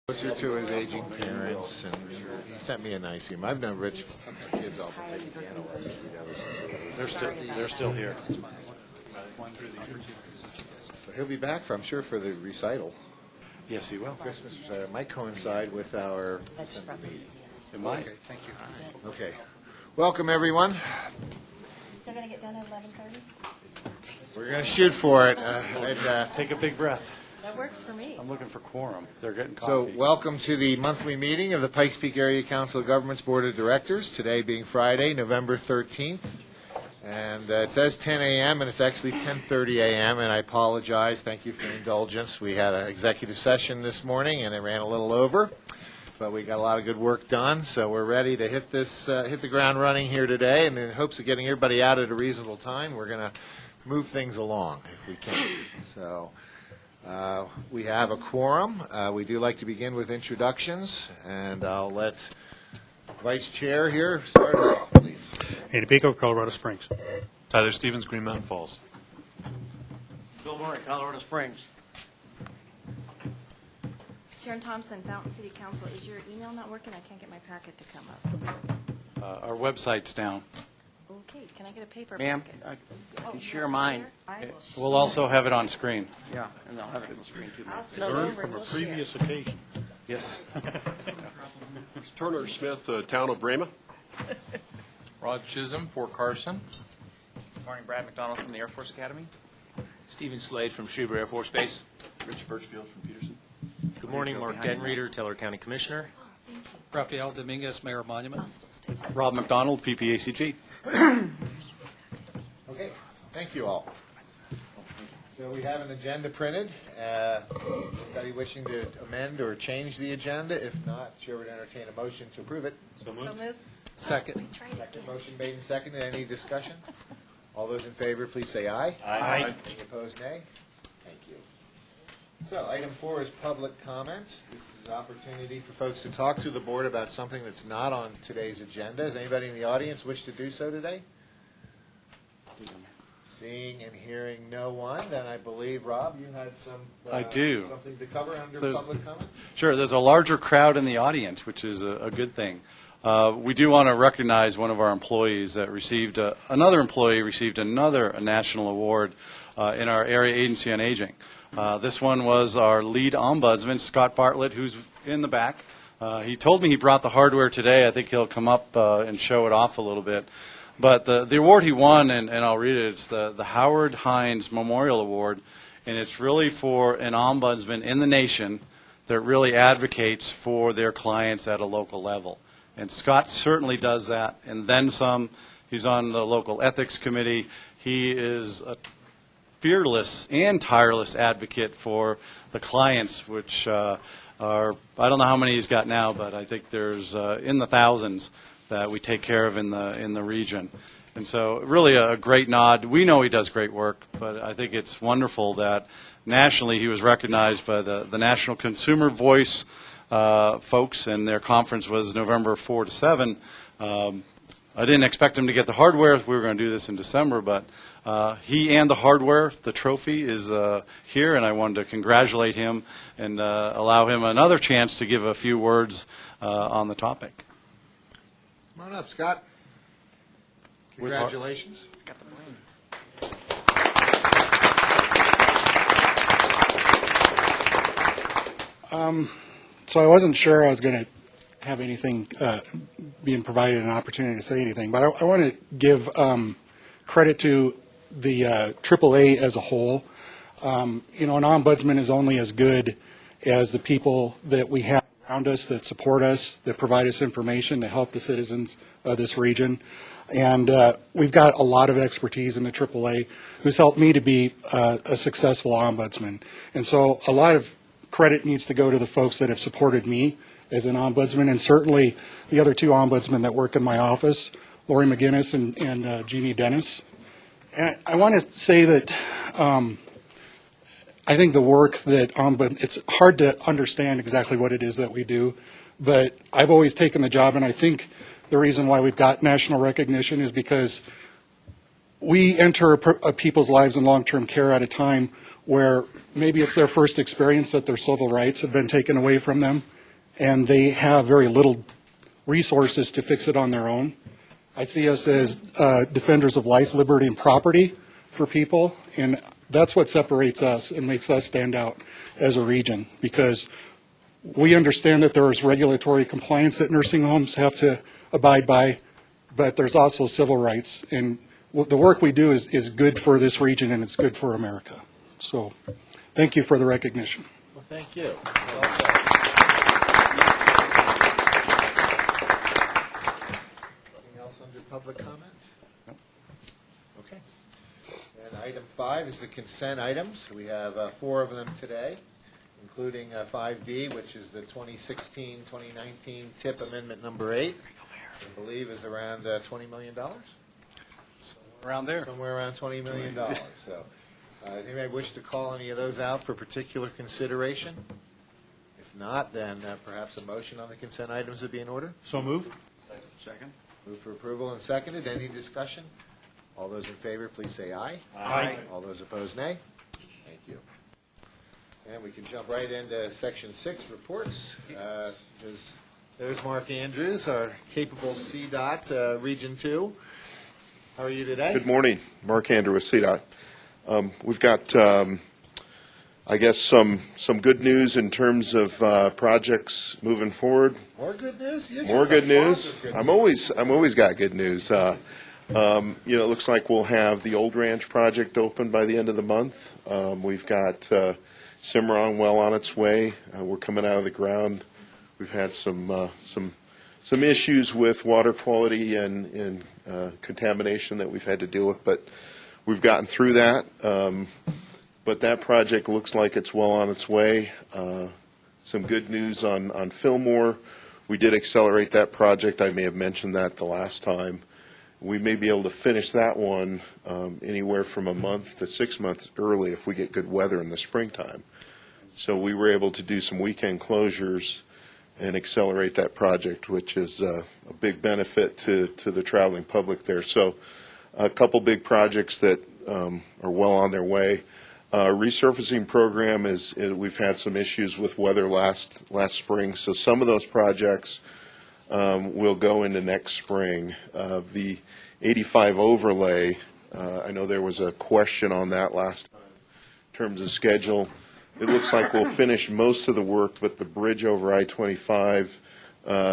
Closer to his aging parents, and he sent me a nice email. I've known Rich kids all been taking piano lessons together since They're still here. so he'll be back, I'm sure, for the recital. Yes, he will. Christmas recital. It might coincide with our That's probably easiest. It might. Okay, thank you. Okay. Welcome, everyone. You still gonna get done at 11:30? We're going to shoot for it. Take a big breath. That works for me. I'm looking for quorum. They're getting So, coffee. welcome to the monthly meeting of the Pikes Peak Area Council of Governments Board of Directors, today being Friday, November 13th. And it says 10 a.m., and it's actually 10:30 a.m., and I apologize. Thank you for your indulgence. We had an executive session this morning, and it ran a little over, but we got a lot of good work done, so we're ready to hit the ground running here today, and in hopes of getting everybody out at a reasonable time, we're going to move things along if we can. So we have a quorum. We do like to begin with introductions, and I'll let Vice Chair here start us off, please. Andy Pico of Colorado Springs. Tyler Stevens, Green Mountain Falls. Bill Murray, Colorado Springs. Sharon Thompson, Fountain City Council. Is your email not working? I can't get my packet to come up. Our website's down. Okay, can I get a paper Ma'am, packet? I Oh, can you share have to mine. share? I will share. We'll also have it on screen. Yeah, and I'll have it on the screen too. I'll send it Learned over from and a we'll share. previous occasion. Yes. Turner Smith, Town of Brema. Rod Chisholm, Fort Carson. Good morning, Brad McDonald from the Air Force Academy. Stephen Slade from Schriever Air Force Base. Rich Birchfield from Peterson. Good morning, Mark Denreader, Teller County Commissioner. Rafael Dominguez, Mayor of Monument. I'll still stay. Rob McDonald, PPACG. Okay, thank you all. So we have an agenda printed. Anybody wishing to amend or change the agenda? If not, Chair would entertain a motion to approve it. So move. Second. Wait, try it Second again. motion made and seconded. Any discussion? All those in favor, please say aye. Aye. Any opposed, nay? Thank you. So, item 4 is public comments. This is an opportunity for folks to talk to the board about something that's not on today's agenda. Does anybody in the audience wish to do so today? Seeing and hearing no one, then I believe, Rob, you had some I do. something to cover under There's- public comment? Sure, there's a larger crowd in the audience, which is a good thing. We do want to recognize one of our employees that received, another employee received another national award in our Area Agency on Aging. This one was our lead ombudsman, Scott Bartlett, who's in the back. He told me he brought the hardware today. I think he'll come up and show it off a little bit. But the award he won, and I'll read it, it's the Howard Hines Memorial Award, and it's really for an ombudsman in the nation that really advocates for their clients at a local level. And Scott certainly does that, and then some. He's on the local ethics committee. He is a fearless and tireless advocate for the clients, which are, I don't know how many he's got now, but I think there's in the thousands that we take care of in the region. And so really a great nod. We know he does great work, but I think it's wonderful that nationally he was recognized by the National Consumer Voice folks, and their conference was November 4 to 7. I didn't expect him to get the hardware. We were going to do this in December, but he and the hardware, the trophy, is here, and I wanted to congratulate him and allow him another chance to give a few words on the topic. Come on up, Scott. Congratulations. It's got the brain. So I wasn't sure I was going to have anything, being provided an opportunity to say anything, but I want to give credit to the AAA as a whole. An ombudsman is only as good as the people that we have around us that support us, that provide us information to help the citizens of this region. And we've got a lot of expertise in the AAA who's helped me to be a successful ombudsman. And so a lot of credit needs to go to the folks that have supported me as an ombudsman, and certainly the other two ombudsmen that work in my office, Lori McGinnis and Jeannie Dennis. And I want to say that I think the work that it's hard to understand exactly what it is that we do, but I've always taken the job, and I think the reason why we've got national recognition is because we enter a people's lives in long-term care at a time where maybe it's their first experience that their civil rights have been taken away from them, and they have very little resources to fix it on their own. I see us as defenders of life, liberty, and property for people, and that's what separates us and makes us stand out as a region, because we understand that there is regulatory compliance that nursing homes have to abide by, but there's also civil rights, and the work we do is good for this region, and it's good for America. So thank you for the recognition. Well, thank you. Well said. Anything else under public comment? Okay. And item 5 is the consent items. We have 4 of them today, including 5D, which is the 2016-2019 TIP Amendment Number 8. I believe is around $20 million. Around there. Somewhere around $20 million. So, does anybody wish to call any of those out for particular consideration? If not, then perhaps a motion on the consent items would be in order. So moved. Second. Moved for approval and seconded. Any discussion? All those in favor, please say aye. Aye. All those opposed, nay. Thank you. And we can jump right into Section 6 reports. There's Mark Andrews, our capable CDOT Region 2. How are you today? Good morning. Mark Andrew with CDOT. We've got, I guess, some good news in terms of projects moving forward. More good news? More good news. I'm always got good news. It looks like we'll have the Old Ranch project open by the end of the month. We've got Cimarron well on its way. We're coming out of the ground. We've had some issues with water quality and contamination that we've had to deal with, but we've gotten through that. But that project looks like it's well on its way. Some good news on Fillmore. We did accelerate that project. I may have mentioned that the last time. We may be able to finish that one anywhere from a month to 6 months early if we get good weather in the springtime. So we were able to do some weekend closures and accelerate that project, which is a big benefit to the traveling public there. So a couple big projects that are well on their way. Resurfacing program we've had some issues with weather last spring, so some of those projects will go into next spring. The 85 overlay, I know there was a question on that last time in terms of schedule. It looks like we'll finish most of the work, but the bridge over I-25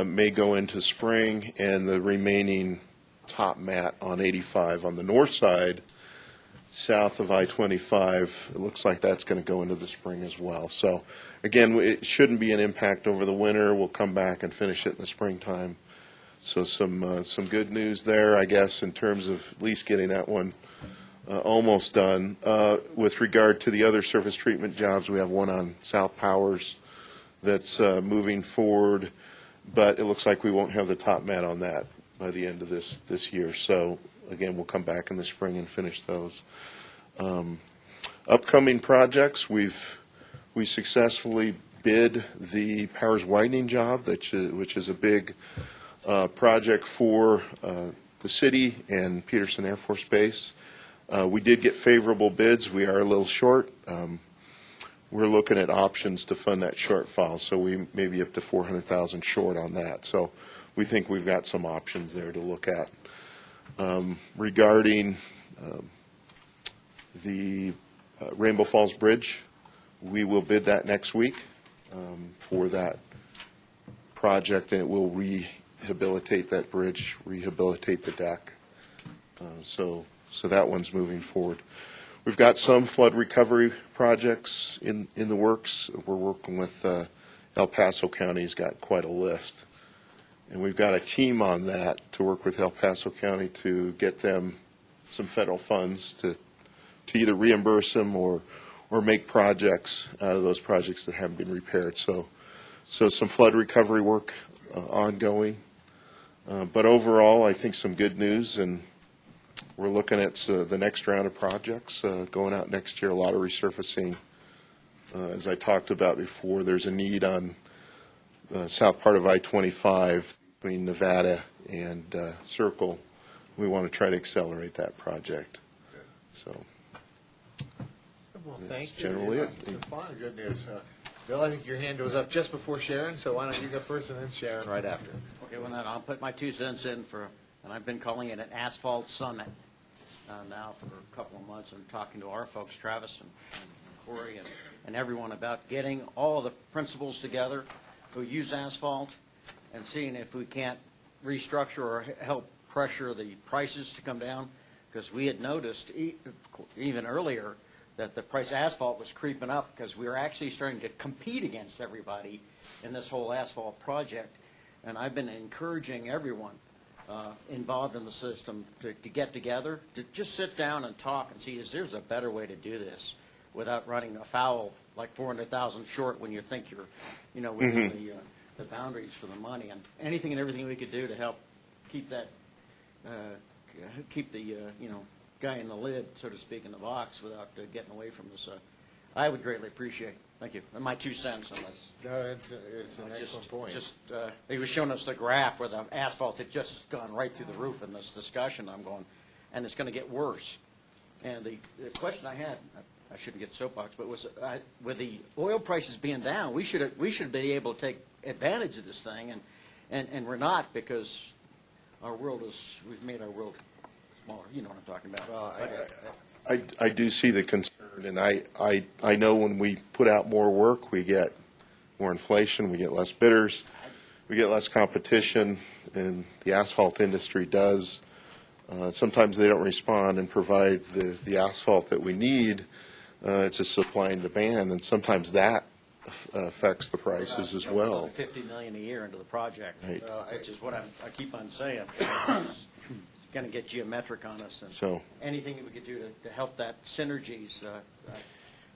may go into spring, and the remaining top mat on 85 on the north side, south of I-25, it looks like that's going to go into the spring as well. So, again, it shouldn't be an impact over the winter. We'll come back and finish it in the springtime. So some good news there, I guess, in terms of at least getting that one almost done. With regard to the other surface treatment jobs, we have one on South Powers that's moving forward, but it looks like we won't have the top mat on that by the end of this year. So, again, we'll come back in the spring and finish those. Upcoming projects, we successfully bid the Powers widening job, which is a big project for the city and Peterson Air Force Base. We did get favorable bids. We are a little short. We're looking at options to fund that shortfall, so we may be up to $400,000 short on that. So we think we've got some options there to look at. Regarding the Rainbow Falls Bridge, we will bid that next week for that project, and it will rehabilitate that bridge, rehabilitate the deck. So that one's moving forward. We've got some flood recovery projects in the works. We're working with El Paso County. Has got quite a list. And we've got a team on that to work with El Paso County to get them some federal funds to either reimburse them or make projects out of those projects that haven't been repaired. So some flood recovery work ongoing. But overall, I think some good news, and we're looking at the next round of projects going out next year, a lot of resurfacing. As I talked about before, there's a need on south part of I-25 between Nevada and Circle. We want to try to accelerate that project. So Well, thank that's you. generally it. Some fun, good news. Bill, I think your hand was up just before Sharon, so why don't you go first and then Sharon right after? Okay, well, then I'll put my 2 cents in for, and I've been calling it an asphalt summit now for a couple of months, and talking to our folks, Travis and Corey and everyone, about getting all the principals together who use asphalt and seeing if we can't restructure or help pressure the prices to come down, because we had noticed even earlier that the price of asphalt was creeping up because we were actually starting to compete against everybody in this whole asphalt project. And I've been encouraging everyone involved in the system to get together, to just sit down and talk and see, is there's a better way to do this without running afoul like 400,000 short when you think you're, within the boundaries for the money, and anything and everything we could do to help keep that, keep the, guy in the lid, so to speak, in the box without getting away from this. I would greatly appreciate. Thank you. And my 2 cents on this. No, it's an excellent point. He was showing us the graph where the asphalt had just gone right through the roof in this discussion. I'm going, and it's going to get worse. And the question I had, I shouldn't get soapbox, but was with the oil prices being down, we should be able to take advantage of this thing, and we're not, because we've made our world smaller. You know what I'm talking about. Well, I do see the concern, and I know when we put out more work, we get more inflation, we get less bidders, we get less competition, and the asphalt industry does. Sometimes they don't respond and provide the asphalt that we need. It's a supply and demand, and sometimes that affects the prices as well. $50 million a year into the project, Right. which is what I keep on saying. It's going to get geometric on us, and So, anything that we could do to help that synergies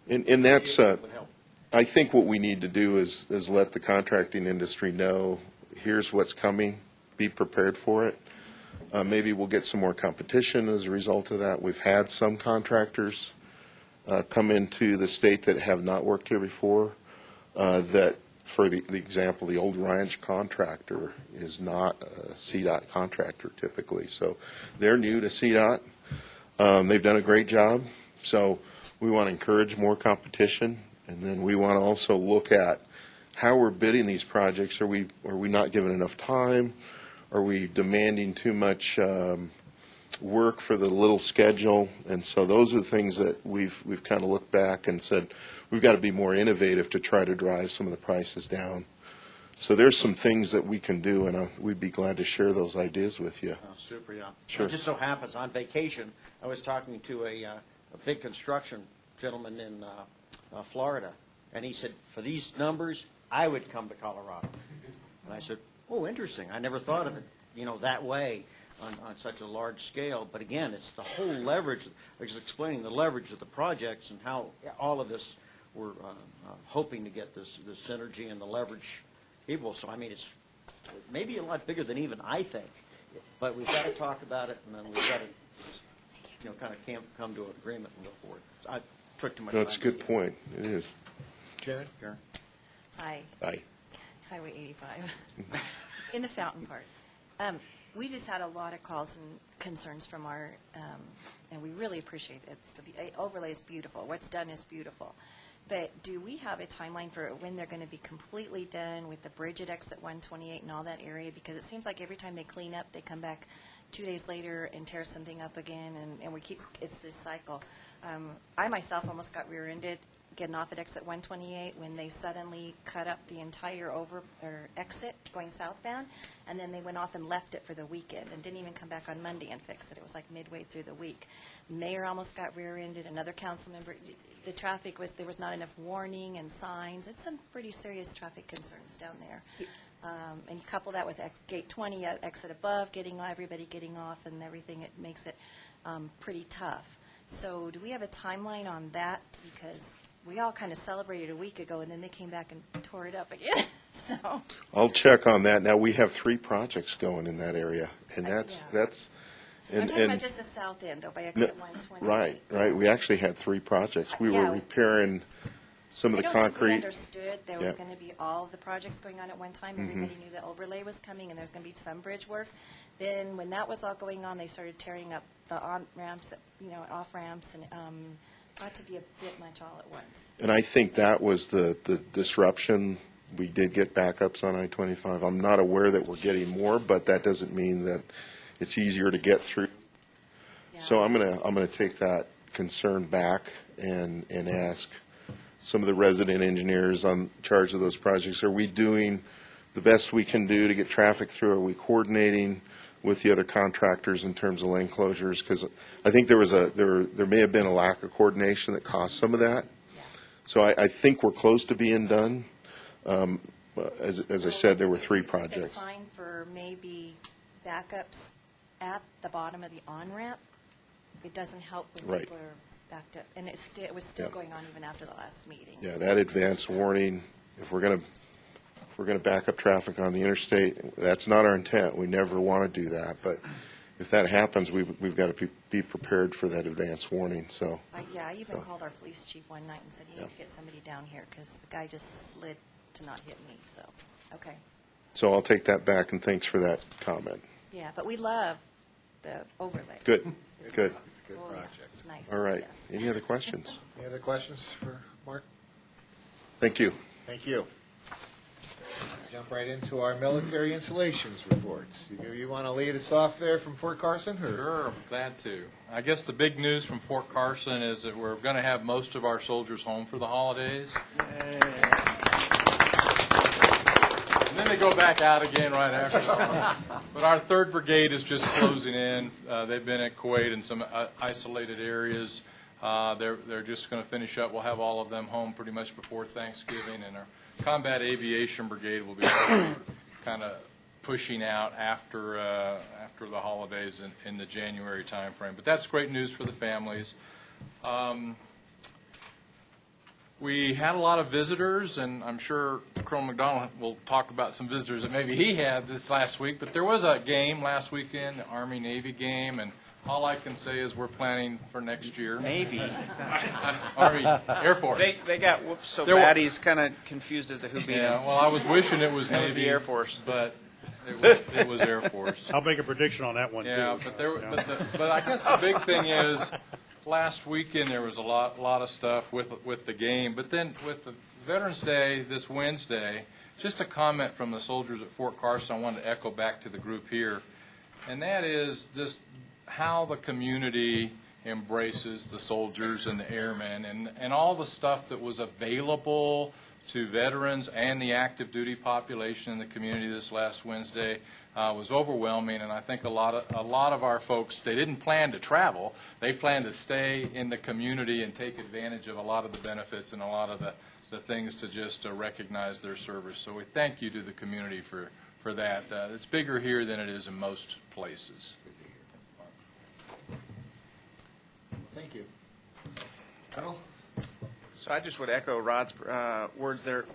and that's, would help. I think what we need to do is let the contracting industry know, here's what's coming, be prepared for it. Maybe we'll get some more competition as a result of that. We've had some contractors come into the state that have not worked here before. That, for the example, the old ranch contractor is not a CDOT contractor typically. So they're new to CDOT. They've done a great job. So we want to encourage more competition, and then we want to also look at how we're bidding these projects. Are we not giving enough time? Are we demanding too much work for the little schedule? And so those are the things that we've kind of looked back and said we've got to be more innovative to try to drive some of the prices down. So there's some things that we can do, and we'd be glad to share those ideas with you. Oh, super, yeah. Sure. It just so happens, on vacation, I was talking to a big construction gentleman in Florida, and he said, for these numbers, I would come to Colorado. And I said, oh, interesting. I never thought of it, that way on such a large scale. But again, it's the whole leverage. I was explaining the leverage of the projects and how all of this, we're hoping to get this synergy and the leverage people. So, I mean, it's maybe a lot bigger than even I think. But we've got to talk about it, and then we've got to, kind of come to an agreement and go forward. So I took too much time. That's a good point. It is. Sharon? Hi, Aye. Highway 85. In the fountain part. We just had a lot of calls and concerns from our, and we really appreciate it. The overlay is beautiful. What's done is beautiful. But do we have a timeline for when they're going to be completely done with the bridge at exit 128 and all that area? Because it seems like every time they clean up, they come back 2 days later and tear something up again, and we keep, it's this cycle. I myself almost got rear-ended getting off at exit 128 when they suddenly cut up the entire exit going southbound, and then they went off and left it for the weekend and didn't even come back on Monday and fix it. It was like midway through the week. Mayor almost got rear-ended. Another council member. The traffic was, there was not enough warning and signs. It's some pretty serious traffic concerns down there. And you couple that with gate 20, exit above, everybody getting off and everything, it makes it pretty tough. So do we have a timeline on that? Because we all kind of celebrated a week ago, and then they came back and tore it up again. So I'll check on that. Now, we have 3 projects going in that area, and that's. I'm talking about just the south end, though, by exit 128. Right. We actually had 3 projects. We were repairing some of the I don't think we concrete. understood there was going to be all of the projects going on at one time. Everybody knew the overlay was coming, and there's going to be some bridge work. Then when that was all going on, they started tearing up the on-ramps, off-ramps, and Got to be a bit much all at once. And I think that was the disruption. We did get backups on I-25. I'm not aware that we're getting more, but that doesn't mean that it's easier to get through. Yeah. So I'm gonna take that concern back and ask some of the resident engineers on charge of those projects, are we doing the best we can do to get traffic through? Are we coordinating with the other contractors in terms of lane closures? Because I think there may have been a lack of coordination that caused some of that. Yeah. So I think we're close to being done. As I said, there were 3 A projects. sign for maybe backups at the bottom of the on-ramp. It doesn't help when Right. people are backed up. And it was still Yeah. going on even after the last meeting. Yeah, that advance warning, if we're going to back up traffic on the interstate, that's not our intent. We never want to do that. But if that happens, we've got to be prepared for that advance warning. So, I even called our police chief one night and said, you need to get somebody down here because the guy just slid to not hit me. So, okay. so I'll take that back, and thanks for that comment. Yeah, but we love the overlay. Good, good. It's a good Oh, yeah, project. it's nice. All right. Yes. Any other questions? Any other questions for Mark? Thank you. Thank you. Jump right into our military installations reports. You want to lead us off there from Fort Carson? Or? Sure, I'm glad to. I guess the big news from Fort Carson is that we're going to have most of our soldiers home for the holidays. And then they go back out again right after. But our 3rd Brigade is just closing in. They've been at Kuwait in some isolated areas. They're just going to finish up. We'll have all of them home pretty much before Thanksgiving, and our Combat Aviation Brigade will be kind of pushing out after the holidays in the January timeframe. But that's great news for the families. We had a lot of visitors, and I'm sure Colonel McDonald will talk about some visitors that maybe he had this last week. But there was a game last weekend, the Army-Navy game, and all I can say is we're planning for next year. Maybe. Army, Air Force. They got whoops so There were- bad he's kind of confused as to who beat Yeah, him. well, I was wishing it was That was Navy. the Air Force. But it was Air Force. I'll make a prediction on that one, too. Yeah, but I guess the big thing is, last weekend there was a lot of stuff with the game. But then with the Veterans Day this Wednesday, just a comment from the soldiers at Fort Carson I wanted to echo back to the group here, and that is just how the community embraces the soldiers and the airmen and all the stuff that was available to veterans and the active duty population in the community this last Wednesday was overwhelming. And I think a lot of our folks, they didn't plan to travel. They planned to stay in the community and take advantage of a lot of the benefits and a lot of the things to just recognize their service. So we thank you to the community for that. It's bigger here than it is in most places. Thank you. Colonel? So I just would echo Rod's words there.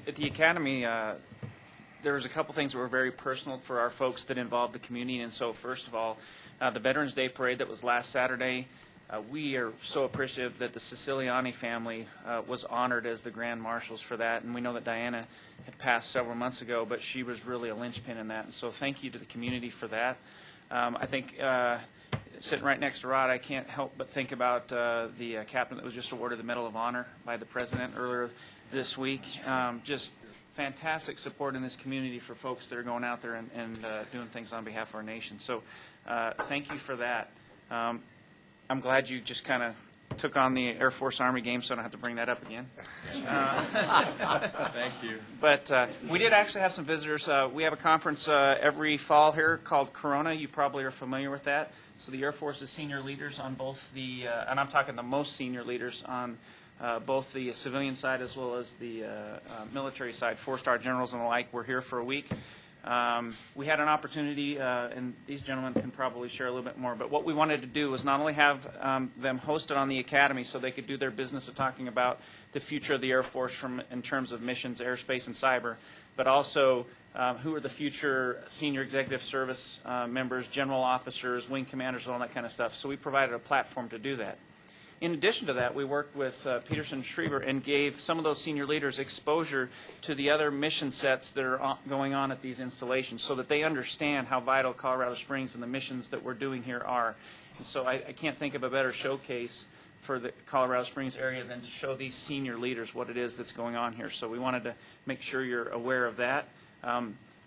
At the Academy, there was a couple things that were very personal for our folks that involved the community. And so first of all, the Veterans Day Parade that was last Saturday, we are so appreciative that the Siciliani family was honored as the Grand Marshals for that. And we know that Diana had passed several months ago, but she was really a linchpin in that. And so thank you to the community for that. I think sitting right next to Rod, I can't help but think about the captain that was just awarded the Medal of Honor by the President earlier this week. Just fantastic support in this community for folks that are going out there and doing things on behalf of our nation. So thank you for that. I'm glad you just kind of took on the Air Force Army game, so I don't have to bring that up again. Thank you. But we did actually have some visitors. We have a conference every fall here called Corona. You probably are familiar with that. So the Air Force's senior leaders on both the, and I'm talking the most senior leaders on both the civilian side as well as the military side, 4-star generals and the like, were here for a week. We had an opportunity, and these gentlemen can probably share a little bit more, but what we wanted to do was not only have them hosted on the Academy so they could do their business of talking about the future of the Air Force in terms of missions, airspace, and cyber, but also who are the future senior executive service members, general officers, wing commanders, and all that kind of stuff. So we provided a platform to do that. In addition to that, we worked with Peterson Schreiber and gave some of those senior leaders exposure to the other mission sets that are going on at these installations so that they understand how vital Colorado Springs and the missions that we're doing here are. And so I can't think of a better showcase for the Colorado Springs area than to show these senior leaders what it is that's going on here. So we wanted to make sure you're aware of that.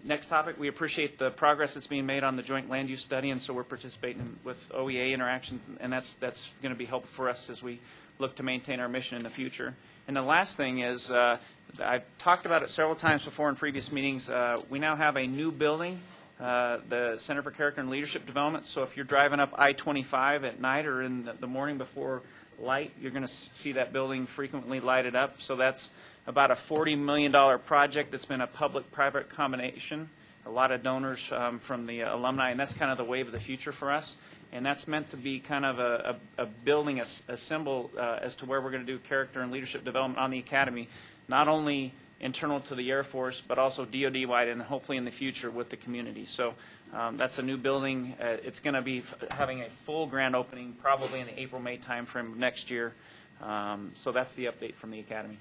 Next topic, we appreciate the progress that's being made on the joint land use study, and so we're participating with OEA interactions, and that's going to be helpful for us as we look to maintain our mission in the future. And the last thing is, I've talked about it several times before in previous meetings, we now have a new building, the Center for Character and Leadership Development. So if you're driving up I-25 at night or in the morning before light, you're going to see that building frequently lighted up. So that's about a $40 million project that's been a public-private combination, a lot of donors from the alumni, and that's kind of the wave of the future for us. And that's meant to be kind of a building, a symbol as to where we're going to do character and leadership development on the academy, not only internal to the Air Force, but also DoD-wide and hopefully in the future with the community. So that's a new building. It's going to be having a full grand opening probably in the April-May timeframe next year. So that's the update from the academy.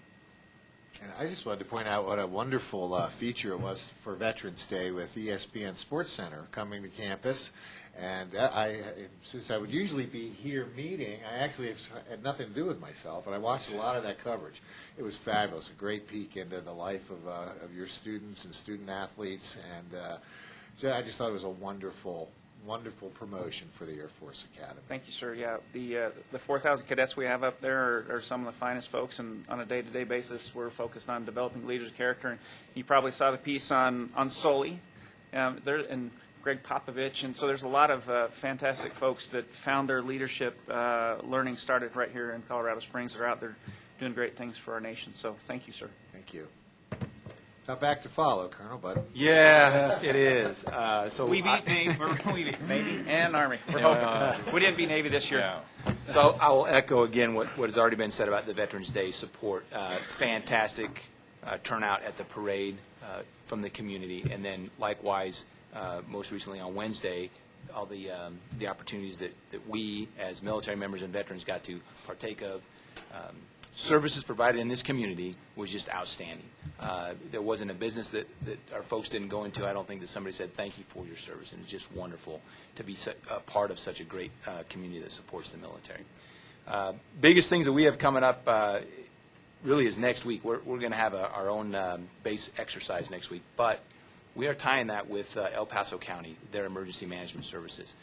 And I just wanted to point out what a wonderful feature it was for Veterans Day with ESPN Sports Center coming to campus. And since I would usually be here meeting, I actually had nothing to do with myself, and I watched a lot of that coverage. It was fabulous, a great peek into the life of your students and student athletes, and so I just thought it was a wonderful promotion for the Air Force Academy. Thank you, sir. Yeah, the 4,000 cadets we have up there are some of the finest folks, and on a day-to-day basis, we're focused on developing leaders of character. And you probably saw the piece on Sully, and Greg Popovich, and so there's a lot of fantastic folks that found their leadership learning started right here in Colorado Springs. They're out there doing great things for our nation. So thank you, sir. Thank you. Tough act to follow, Colonel, but Yes, it is. So We beat Navy and Army. We're hoping. We didn't beat Navy this year. So I will echo again what has already been said about the Veterans Day support. Fantastic turnout at the parade from the community, and then likewise, most recently on Wednesday, all the opportunities that we as military members and veterans got to partake of. Services provided in this community was just outstanding. There wasn't a business that our folks didn't go into. I don't think that somebody said thank you for your service, and it's just wonderful to be a part of such a great community that supports the military. Biggest things that we have coming up really is next week. We're going to have our own base exercise next week, but we are tying that with El Paso County, their emergency management services.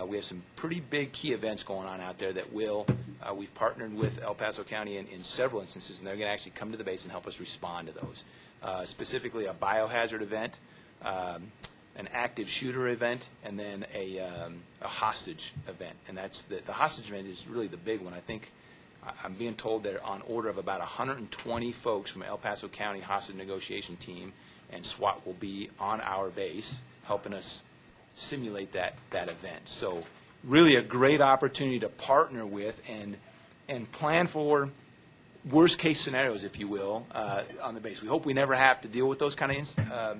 We have some pretty big key events going on out there that we've partnered with El Paso County in several instances, and they're going to actually come to the base and help us respond to those. Specifically a biohazard event, an active shooter event, and then a hostage event. And that's the hostage event is really the big one. I think I'm being told they're on order of about 120 folks from El Paso County hostage negotiation team, and SWAT will be on our base helping us simulate that event. So really a great opportunity to partner with and plan for worst case scenarios, if you will, on the base. We hope we never have to deal with those kind of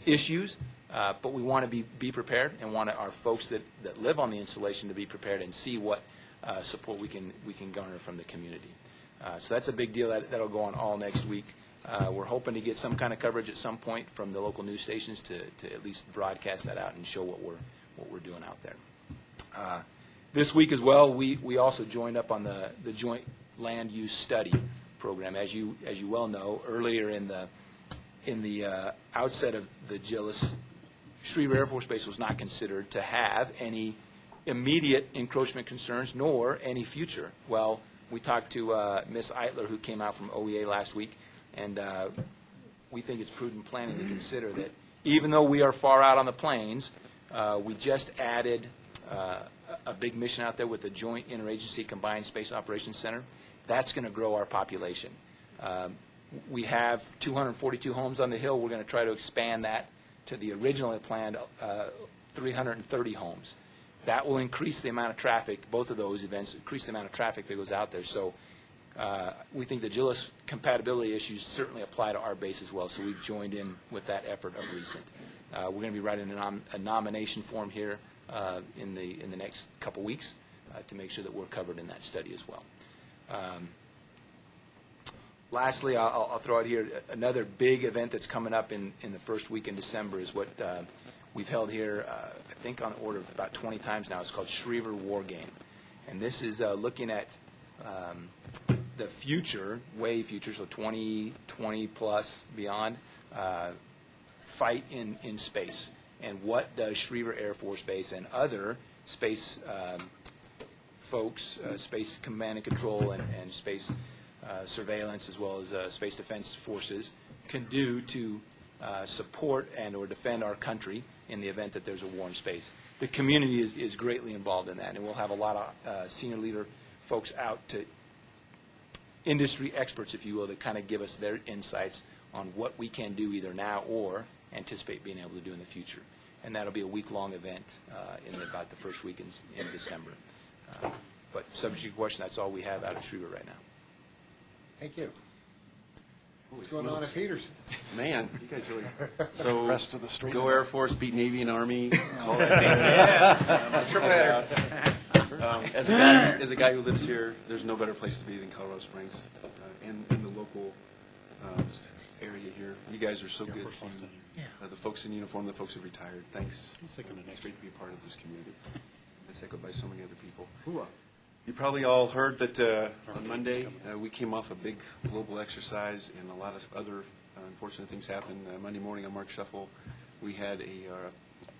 issues, but we want to be prepared and want our folks that live on the installation to be prepared and see what support we can garner from the community. So that's a big deal. That'll go on all next week. We're hoping to get some kind of coverage at some point from the local news stations to at least broadcast that out and show what we're doing out there. This week as well, we also joined up on the Joint Land Use Study program. As you well know, earlier in the outset of the Gillis, Schriever Air Force Base was not considered to have any immediate encroachment concerns nor any future. Well, we talked to Ms. Eitler, who came out from OEA last week, and we think it's prudent planning to consider that even though we are far out on the plains, we just added a big mission out there with the Joint Interagency Combined Space Operations Center. That's going to grow our population. We have 242 homes on the Hill. We're going to try to expand that to the originally planned 330 homes. That will increase the amount of traffic, both of those events, increase the amount of traffic that goes out there. So we think the Gillis compatibility issues certainly apply to our base as well, so we've joined in with that effort of recent. We're going to be writing a nomination form here in the next couple weeks to make sure that we're covered in that study as well. Lastly, I'll throw out here another big event that's coming up in the first week in December is what we've held here, I think on the order of about 20 times now. It's called Schriever War Game. And this is looking at the future, way future, so 2020 plus beyond, fight in space. And what does Schriever Air Force Base and other space folks, space command and control and space surveillance, as well as space defense forces, can do to support and or defend our country in the event that there's a war in space. The community is greatly involved in that, and we'll have a lot of senior leader folks out, to industry experts, if you will, that kind of give us their insights on what we can do either now or anticipate being able to do in the future. And that'll be a week-long event in about the first week in December. But subject to your question, that's all we have out of Schriever right now. Thank you. What's going on at Peterson? Man, you guys really. So, Rest of the story. Go Air Force, beat Navy and Army. Call it Triple header. as a guy who lives here, there's no better place to be than Colorado Springs, in the local area here. You guys are so good. The folks in uniform, the folks who retired. Thanks. It's great to be a part of this community. It's echoed by so many other people. You probably all heard that on Monday we came off a big global exercise, and a lot of other unfortunate things happened. Monday morning on Mark Shuffle, we had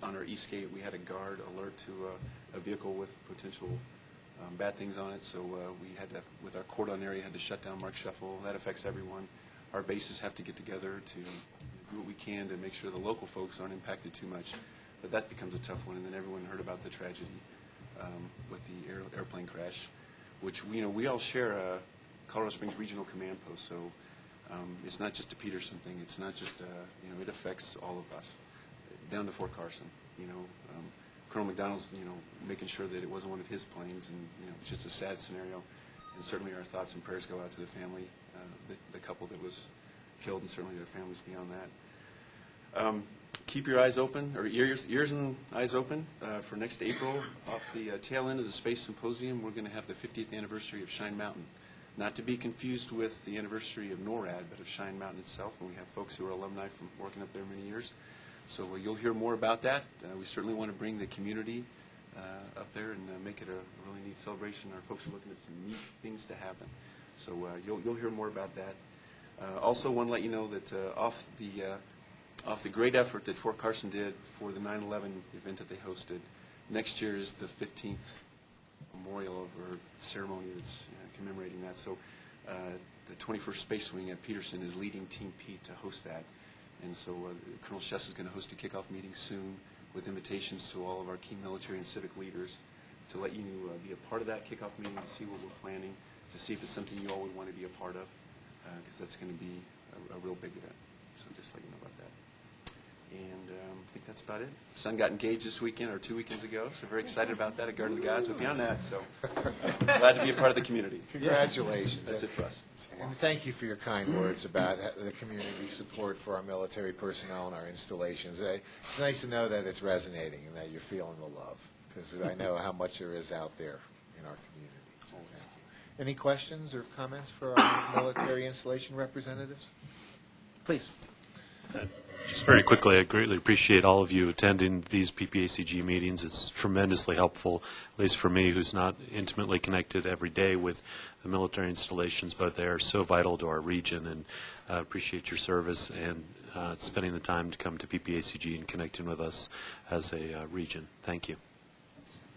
on our east gate, we had a guard alert to a vehicle with potential bad things on it. So we had to, with our cordon area, had to shut down Mark Shuffle. That affects everyone. Our bases have to get together to do what we can to make sure the local folks aren't impacted too much. But that becomes a tough one. And then everyone heard about the tragedy with the airplane crash, which we all share a Colorado Springs Regional Command Post. So it's not just a Peterson thing. It's not just it affects all of us, down to Fort Carson. Colonel McDonald's making sure that it wasn't one of his planes, and it's just a sad scenario. And certainly our thoughts and prayers go out to the family, the couple that was killed, and certainly their families beyond that. Keep your eyes open, or ears and eyes open for next April. Off the tail end of the Space Symposium, we're going to have the 50th anniversary of Shine Mountain. Not to be confused with the anniversary of NORAD, but of Shine Mountain itself, and we have folks who are alumni from working up there many years. So you'll hear more about that. We certainly want to bring the community up there and make it a really neat celebration. Our folks are looking at some neat things to happen. So you'll hear more about that. Also want to let you know that off the great effort that Fort Carson did for the 9/11 event that they hosted, next year is the 15th memorial or ceremony that's commemorating that. So the 21st Space Wing at Peterson is leading Team Pete to host that. And so Colonel Shess is going to host a kickoff meeting soon with invitations to all of our key military and civic leaders to let you be a part of that kickoff meeting, to see what we're planning, to see if it's something you all would want to be a part of, because that's going to be a real big event. So just let you know about that. And I think that's about it. Son got engaged this weekend, or 2 weekends ago, so very excited about that at Garden of the Gods. But beyond that, so glad to be a part of the community. Congratulations. That's it for us. And thank you for your kind words about the community support for our military personnel and our installations. It's nice to know that it's resonating and that you're feeling the love, because I know how much there is out there in our community. So thank you. Any questions or comments for our military installation representatives? Please. Just very quickly, I greatly appreciate all of you attending these PPACG meetings. It's tremendously helpful, at least for me, who's not intimately connected every day with the military installations, but they are so vital to our region, and I appreciate your service and spending the time to come to PPACG and connecting with us as a region. Thank you.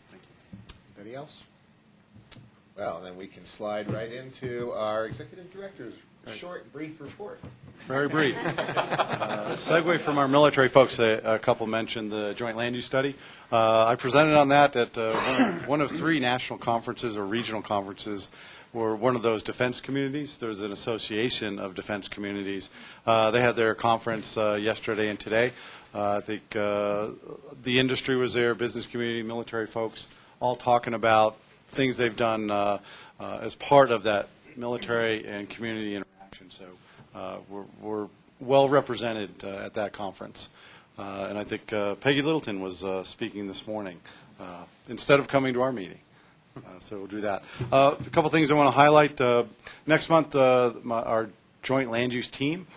Thank you. Anybody else? Well, then we can slide right into our executive director's short, brief report. Very brief. Segue from our military folks, a couple mentioned the Joint Land Use Study. I presented on that at one of 3 national conferences or regional conferences. We're one of those defense communities. There's an association of defense communities. They had their conference yesterday and today. I think the industry was there, business community, military folks, all talking about things they've done as part of that military and community interaction. So we're well represented at that conference. And I think Peggy Littleton was speaking this morning instead of coming to our meeting. So we'll do that. A couple things I want to highlight. Next month, our joint land use team,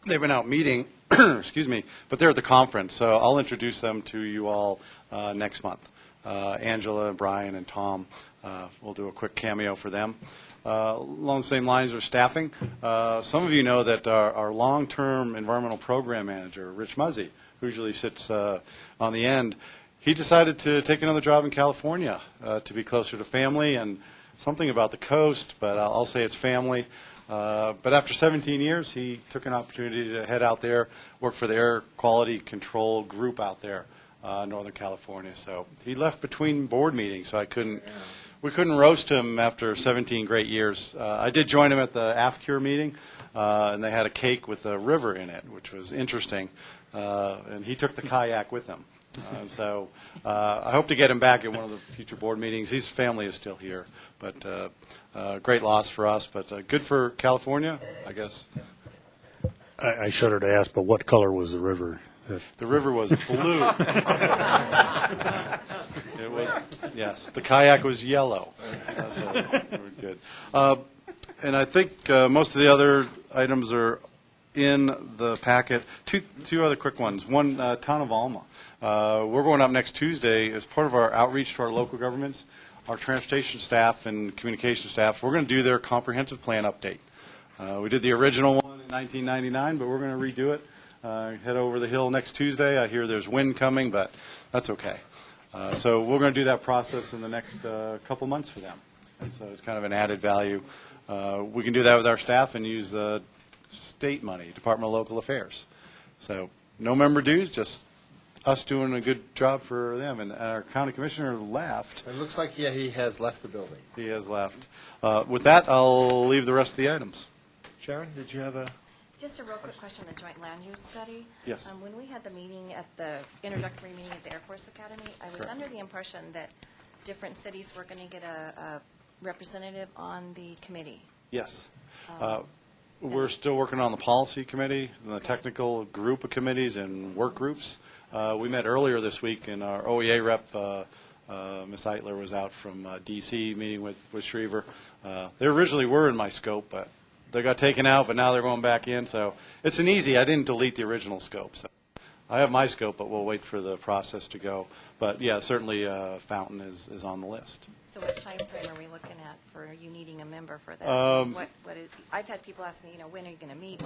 they've been out meeting, excuse me, but they're at the conference. So I'll introduce them to you all next month. Angela, Brian, and Tom, we'll do a quick cameo for them. Along the same lines of staffing, some of you know that our long-term environmental program manager, Rich Muzzy, who usually sits on the end, he decided to take another job in California to be closer to family and something about the coast, but I'll say it's family. But after 17 years, he took an opportunity to head out there, work for the air quality control group out there in Northern California. So he left between board meetings, so we couldn't roast him after 17 great years. I did join him at the AFCURE meeting, and they had a cake with a river in it, which was interesting. And he took the kayak with him. So I hope to get him back at one of the future board meetings. His family is still here, but great loss for us, but good for California, I guess. I shudder to ask, but what color was the river? The river was blue. It was, yes. The kayak was yellow. So we're good. And I think most of the other items are in the packet. Two other quick ones. One, Town of Alma. We're going up next Tuesday as part of our outreach to our local governments. Our transportation staff and communication staff, we're going to do their comprehensive plan update. We did the original one in 1999, but we're going to redo it. Head over the hill next Tuesday. I hear there's wind coming, but that's okay. So we're going to do that process in the next couple months for them. And so it's kind of an added value. We can do that with our staff and use state money, Department of Local Affairs. So no member dues, just us doing a good job for them. And our county commissioner left. It looks like, he has left the building. He has left. With that, I'll leave the rest of the items. Sharon, did you have a? Just a real quick question, the joint land use study. Yes. When we had the meeting at the introductory meeting at the Air Force Academy, I was Correct. under the impression that different cities were going to get a representative on the committee. Yes. We're still working on the policy committee, and the technical group of committees and work groups. We met earlier this week, and our OEA rep, Ms. Eitler, was out from D.C. meeting with Schriever. They originally were in my scope, but they got taken out, but now they're going back in. So it's an easy. I didn't delete the original scope. So I have my scope, but we'll wait for the process to go. But, yeah, certainly Fountain is on the list. So what time frame are we looking at for you needing a member for that? I've had people ask me, when are you going to meet?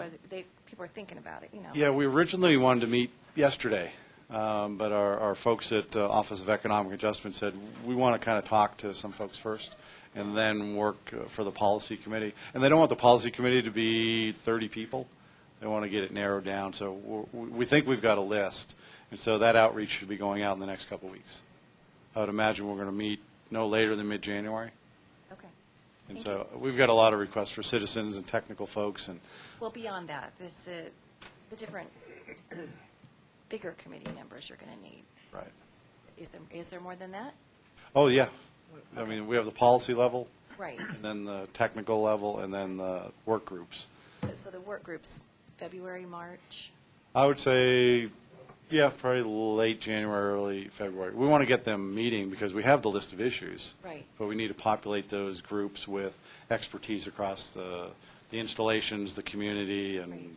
People are thinking about it, Yeah, we originally wanted to meet yesterday, but our folks at Office of Economic Adjustment said we want to kind of talk to some folks first and then work for the policy committee. And they don't want the policy committee to be 30 people. They want to get it narrowed down. So we think we've got a list. And so that outreach should be going out in the next couple of weeks. I would imagine we're going to meet no later than mid-January. Okay. And Thank so we've got a lot of requests for citizens and technical folks. And Well, beyond that, there's the different bigger committee members you're going to need. right. Is there more than that? Oh, yeah. I mean, we have the policy level, Right. and then the technical level, and then the work groups. So the work groups, February, March? I would say, yeah, probably late January, early February. We want to get them meeting because we have the list of issues. Right. But we need to populate those groups with expertise across the installations, the community, and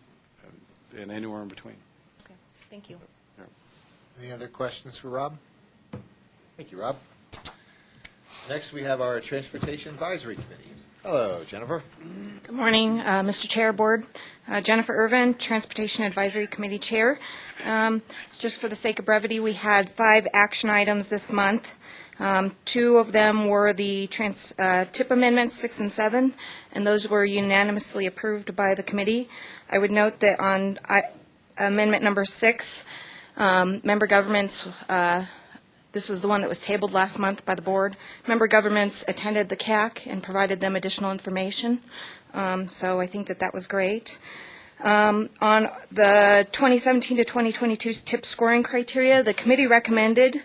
anywhere in between. Okay, thank you. Any other questions for Rob? Thank you, Rob. Next, we have our Transportation Advisory Committee. Hello, Jennifer. Good morning, Mr. Chair, Board. Jennifer Irvin, Transportation Advisory Committee Chair. Just for the sake of brevity, we had 5 action items this month. 2 of them were the TIP amendments, 6 and 7, and those were unanimously approved by the committee. I would note that on amendment number 6, member governments, this was the one that was tabled last month by the board. Member governments attended the CAC and provided them additional information. So I think that was great. On the 2017 to 2022 TIP scoring criteria, the committee recommended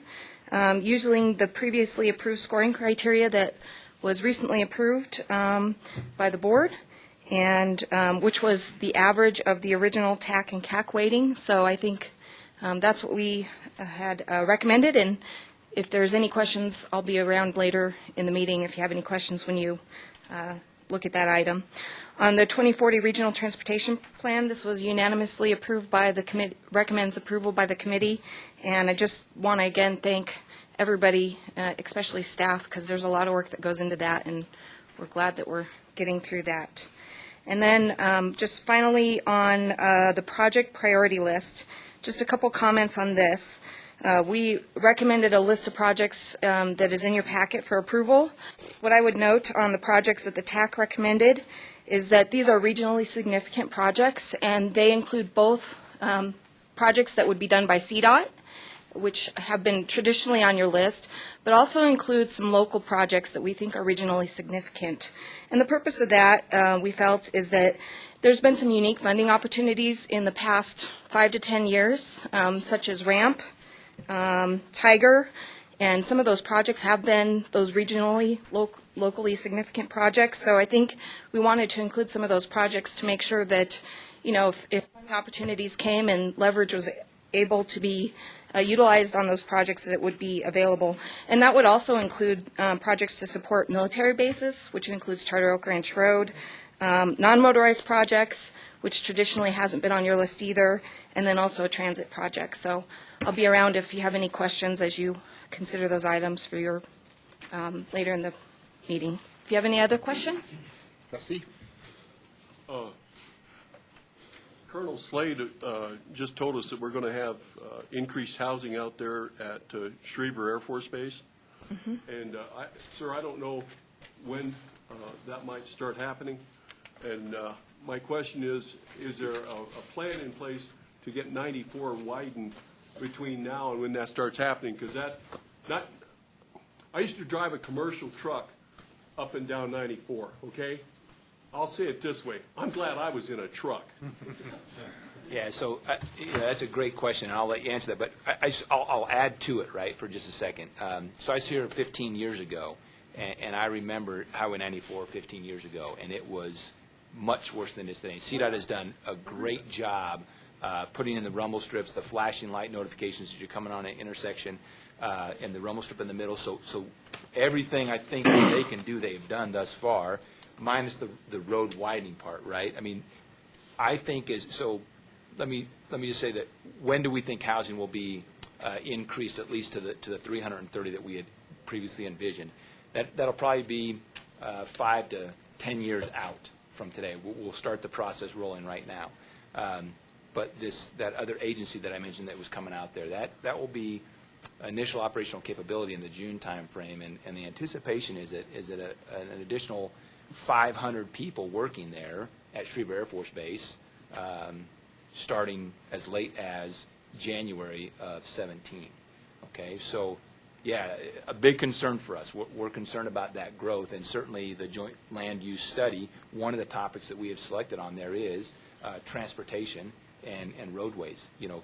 using the previously approved scoring criteria that was recently approved by the board, and which was the average of the original TAC and CAC weighting. So I think that's what we had recommended, and if there's any questions, I'll be around later in the meeting if you have any questions when you look at that item. On the 2040 Regional Transportation Plan, this was unanimously approved by the committee, recommends approval by the committee, and I just want to again thank everybody, especially staff, because there's a lot of work that goes into that, and we're glad that we're getting through that. And then just finally on the project priority list, just a couple comments on this. We recommended a list of projects that is in your packet for approval. What I would note on the projects that the TAC recommended is that these are regionally significant projects, and they include both projects that would be done by CDOT, which have been traditionally on your list, but also includes some local projects that we think are regionally significant. And the purpose of that, we felt, is that there's been some unique funding opportunities in the past 5 to 10 years, such as RAMP, Tiger, and some of those projects have been those regionally, locally significant projects. So I think we wanted to include some of those projects to make sure that, you know, if funding opportunities came and leverage was able to be utilized on those projects, that it would be available. And that would also include projects to support military bases, which includes Charter Oak Ranch Road, non-motorized projects, which traditionally hasn't been on your list either, and then also a transit project. So I'll be around if you have any questions as you consider those items for your later in the meeting. If you have any other questions? Trustee? Colonel Slade just told us that we're going to have increased housing out there at Schriever Air Force Base. Mm-hmm. And, sir, I don't know when that might start happening. And my question is there a plan in place to get 94 widened between now and when that starts happening? Because I used to drive a commercial truck up and down 94, okay? I'll say it this way. I'm glad I was in a truck. Yeah, so that's a great question, and I'll let you answer that. But I'll add to it, right, for just a second. So I was here 15 years ago, and I remember Highway 94 15 years ago, and it was much worse than it is today. CDOT has done a great job putting in the rumble strips, the flashing light notifications as you're coming on an intersection, and the rumble strip in the middle. So everything I think that they can do, they've done thus far, minus the road widening part, right? I mean, I think so. Let me just say that when do we think housing will be increased at least to the 330 that we had previously envisioned? That'll probably be 5 to 10 years out from today. We'll start the process rolling right now. But that other agency that I mentioned that was coming out there, that will be initial operational capability in the June timeframe, and the anticipation is that an additional 500 people working there at Schriever Air Force Base, starting as late as January of 17. Okay, so yeah, a big concern for us. We're concerned about that growth, and certainly the joint land use study, one of the topics that we have selected on there is transportation and roadways. You know,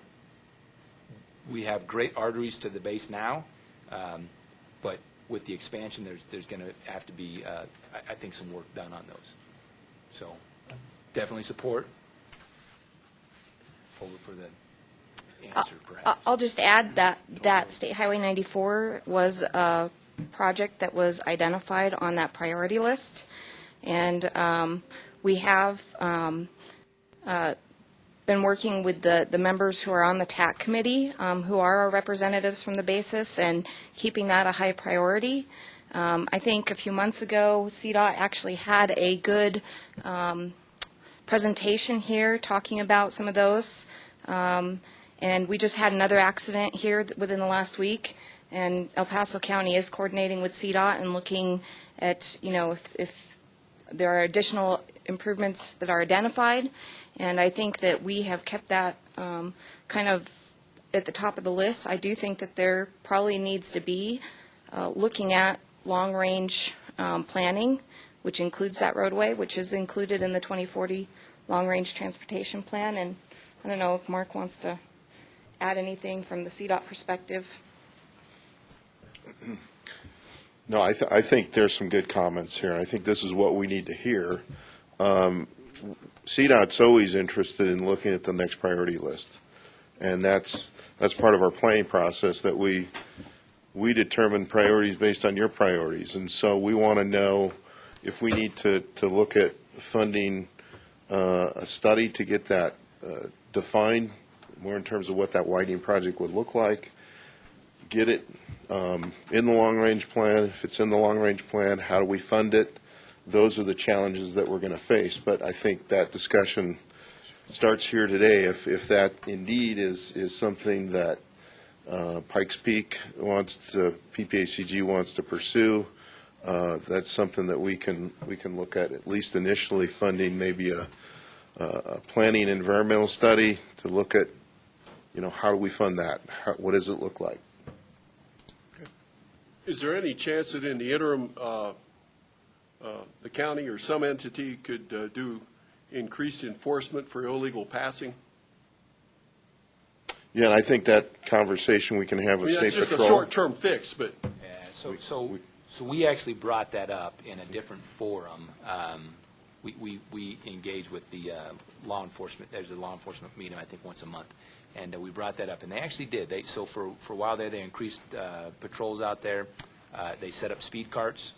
we have great arteries to the base now, but with the expansion, there's going to have to be, I think, some work done on those. So definitely support. Over for the answer, perhaps. I'll just add that State Highway 94 was a project that was identified on that priority list, and we have been working with the members who are on the TAC committee, who are our representatives from the basis, and keeping that a high priority. I think a few months ago, CDOT actually had a good presentation here talking about some of those. And we just had another accident here within the last week, and El Paso County is coordinating with CDOT and looking at, you know, if there are additional improvements that are identified. And I think that we have kept that kind of at the top of the list. I do think that there probably needs to be looking at long-range planning, which includes that roadway, which is included in the 2040 long-range transportation plan. And I don't know if Mark wants to add anything from the CDOT perspective. No, I think there's some good comments here. I think this is what we need to hear. CDOT's always interested in looking at the next priority list, and that's part of our planning process, that we determine priorities based on your priorities. And so we want to know if we need to look at funding a study to get that defined more in terms of what that widening project would look like, get it in the long-range plan. If it's in the long-range plan, how do we fund it? those are the challenges that we're going to face. But I think that discussion starts here today. If that indeed is something that Pikes Peak PPACG wants to pursue, that's something that we can look at least initially funding maybe a planning environmental study to look at, how do we fund that? What does it look like? Is there any chance that in the interim, the county or some entity could do increased enforcement for illegal passing? Yeah, and I think that conversation we can have with State That's just Patrol. a short-term fix, but. Yeah, so we actually brought that up in a different forum. We engage with the law enforcement. There's a law enforcement meeting, I think, once a month. And we brought that up, and they actually did. So for a while there, they increased patrols out there. They set up speed carts.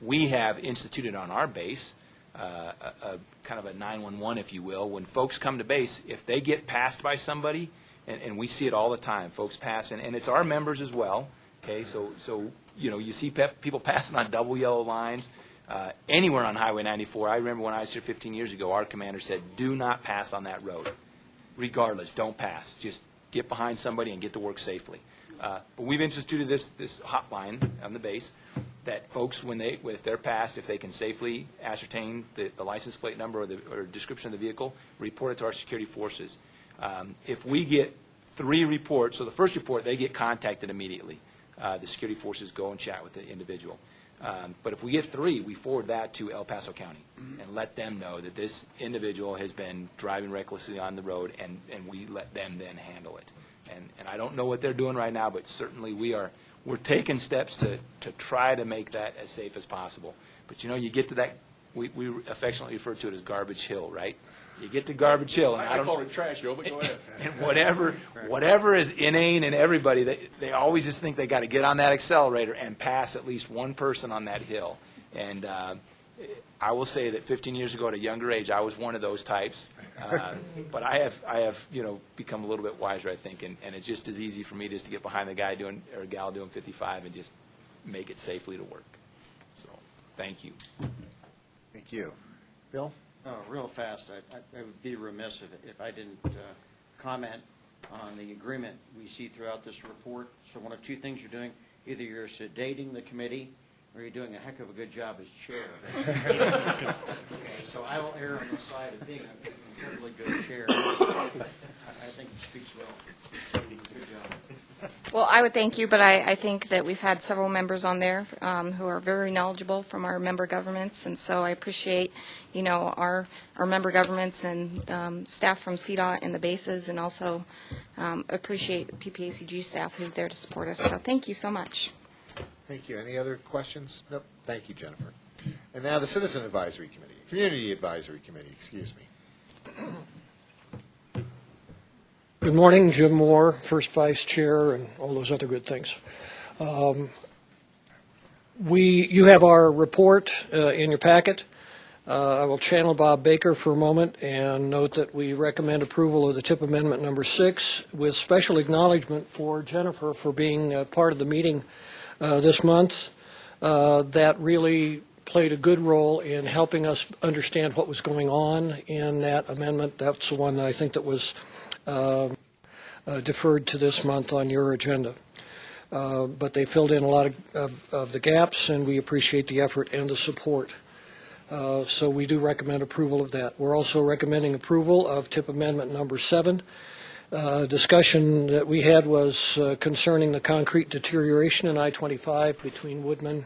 We have instituted on our base a kind of a 911, if you will. When folks come to base, if they get passed by somebody, and we see it all the time, folks pass, and it's our members as well. Okay, so you see people passing on double yellow lines. Anywhere on Highway 94. I remember when I was here 15 years ago, our commander said, do not pass on that road. Regardless, don't pass. Just get behind somebody and get to work safely. But we've instituted this hotline on the base that folks, if they're passed, if they can safely ascertain the license plate number or description of the vehicle, report it to our security forces. If we get 3 reports, so the first report, they get contacted immediately. The security forces go and chat with the individual. But if we get 3, we forward that to El Paso County and let them know that this individual has been driving recklessly on the road, and we let them then handle it. And I don't know what they're doing right now, but certainly we're taking steps to try to make that as safe as possible. But you get to that, we affectionately refer to it as Garbage Hill, right? You get to Garbage Hill, and I call it Trash Hill, but go ahead. And whatever is inane in everybody, they always just think they got to get on that accelerator and pass at least one person on that hill. And I will say that 15 years ago, at a younger age, I was one of those types. But I have become a little bit wiser, I think, and it's just as easy for me just to get behind the guy or gal doing 55 and just make it safely to work. So, thank you. Thank you. Bill? Real fast, I would be remiss if I didn't comment on the agreement we see throughout this report. So one of 2 things you're doing: either you're sedating the committee, or you're doing a heck of a good job as chair. Okay, so I will err on the side of being an incredibly good chair. I think it speaks well. Good job. Well, I would thank you, but I think that we've had several members on there who are very knowledgeable from our member governments, and so I appreciate, our member governments and staff from CDOT and the bases, and also appreciate the PPACG staff who's there to support us. So thank you so much. Thank you. Any other questions? Nope. Thank you, Jennifer. And now the Citizen Advisory Committee, Community Advisory Committee, excuse me. Good morning, Jim Moore, first vice chair, and all those other good things. You have our report in your packet. I will channel Bob Baker for a moment and note that we recommend approval of the TIP Amendment number 6 with special acknowledgement for Jennifer for being part of the meeting this month. That really played a good role in helping us understand what was going on in that amendment. That's the one that I think that was deferred to this month on your agenda. But they filled in a lot of the gaps, and we appreciate the effort and the support. So we do recommend approval of that. We're also recommending approval of TIP Amendment number 7. Discussion that we had was concerning the concrete deterioration in I-25 between Woodman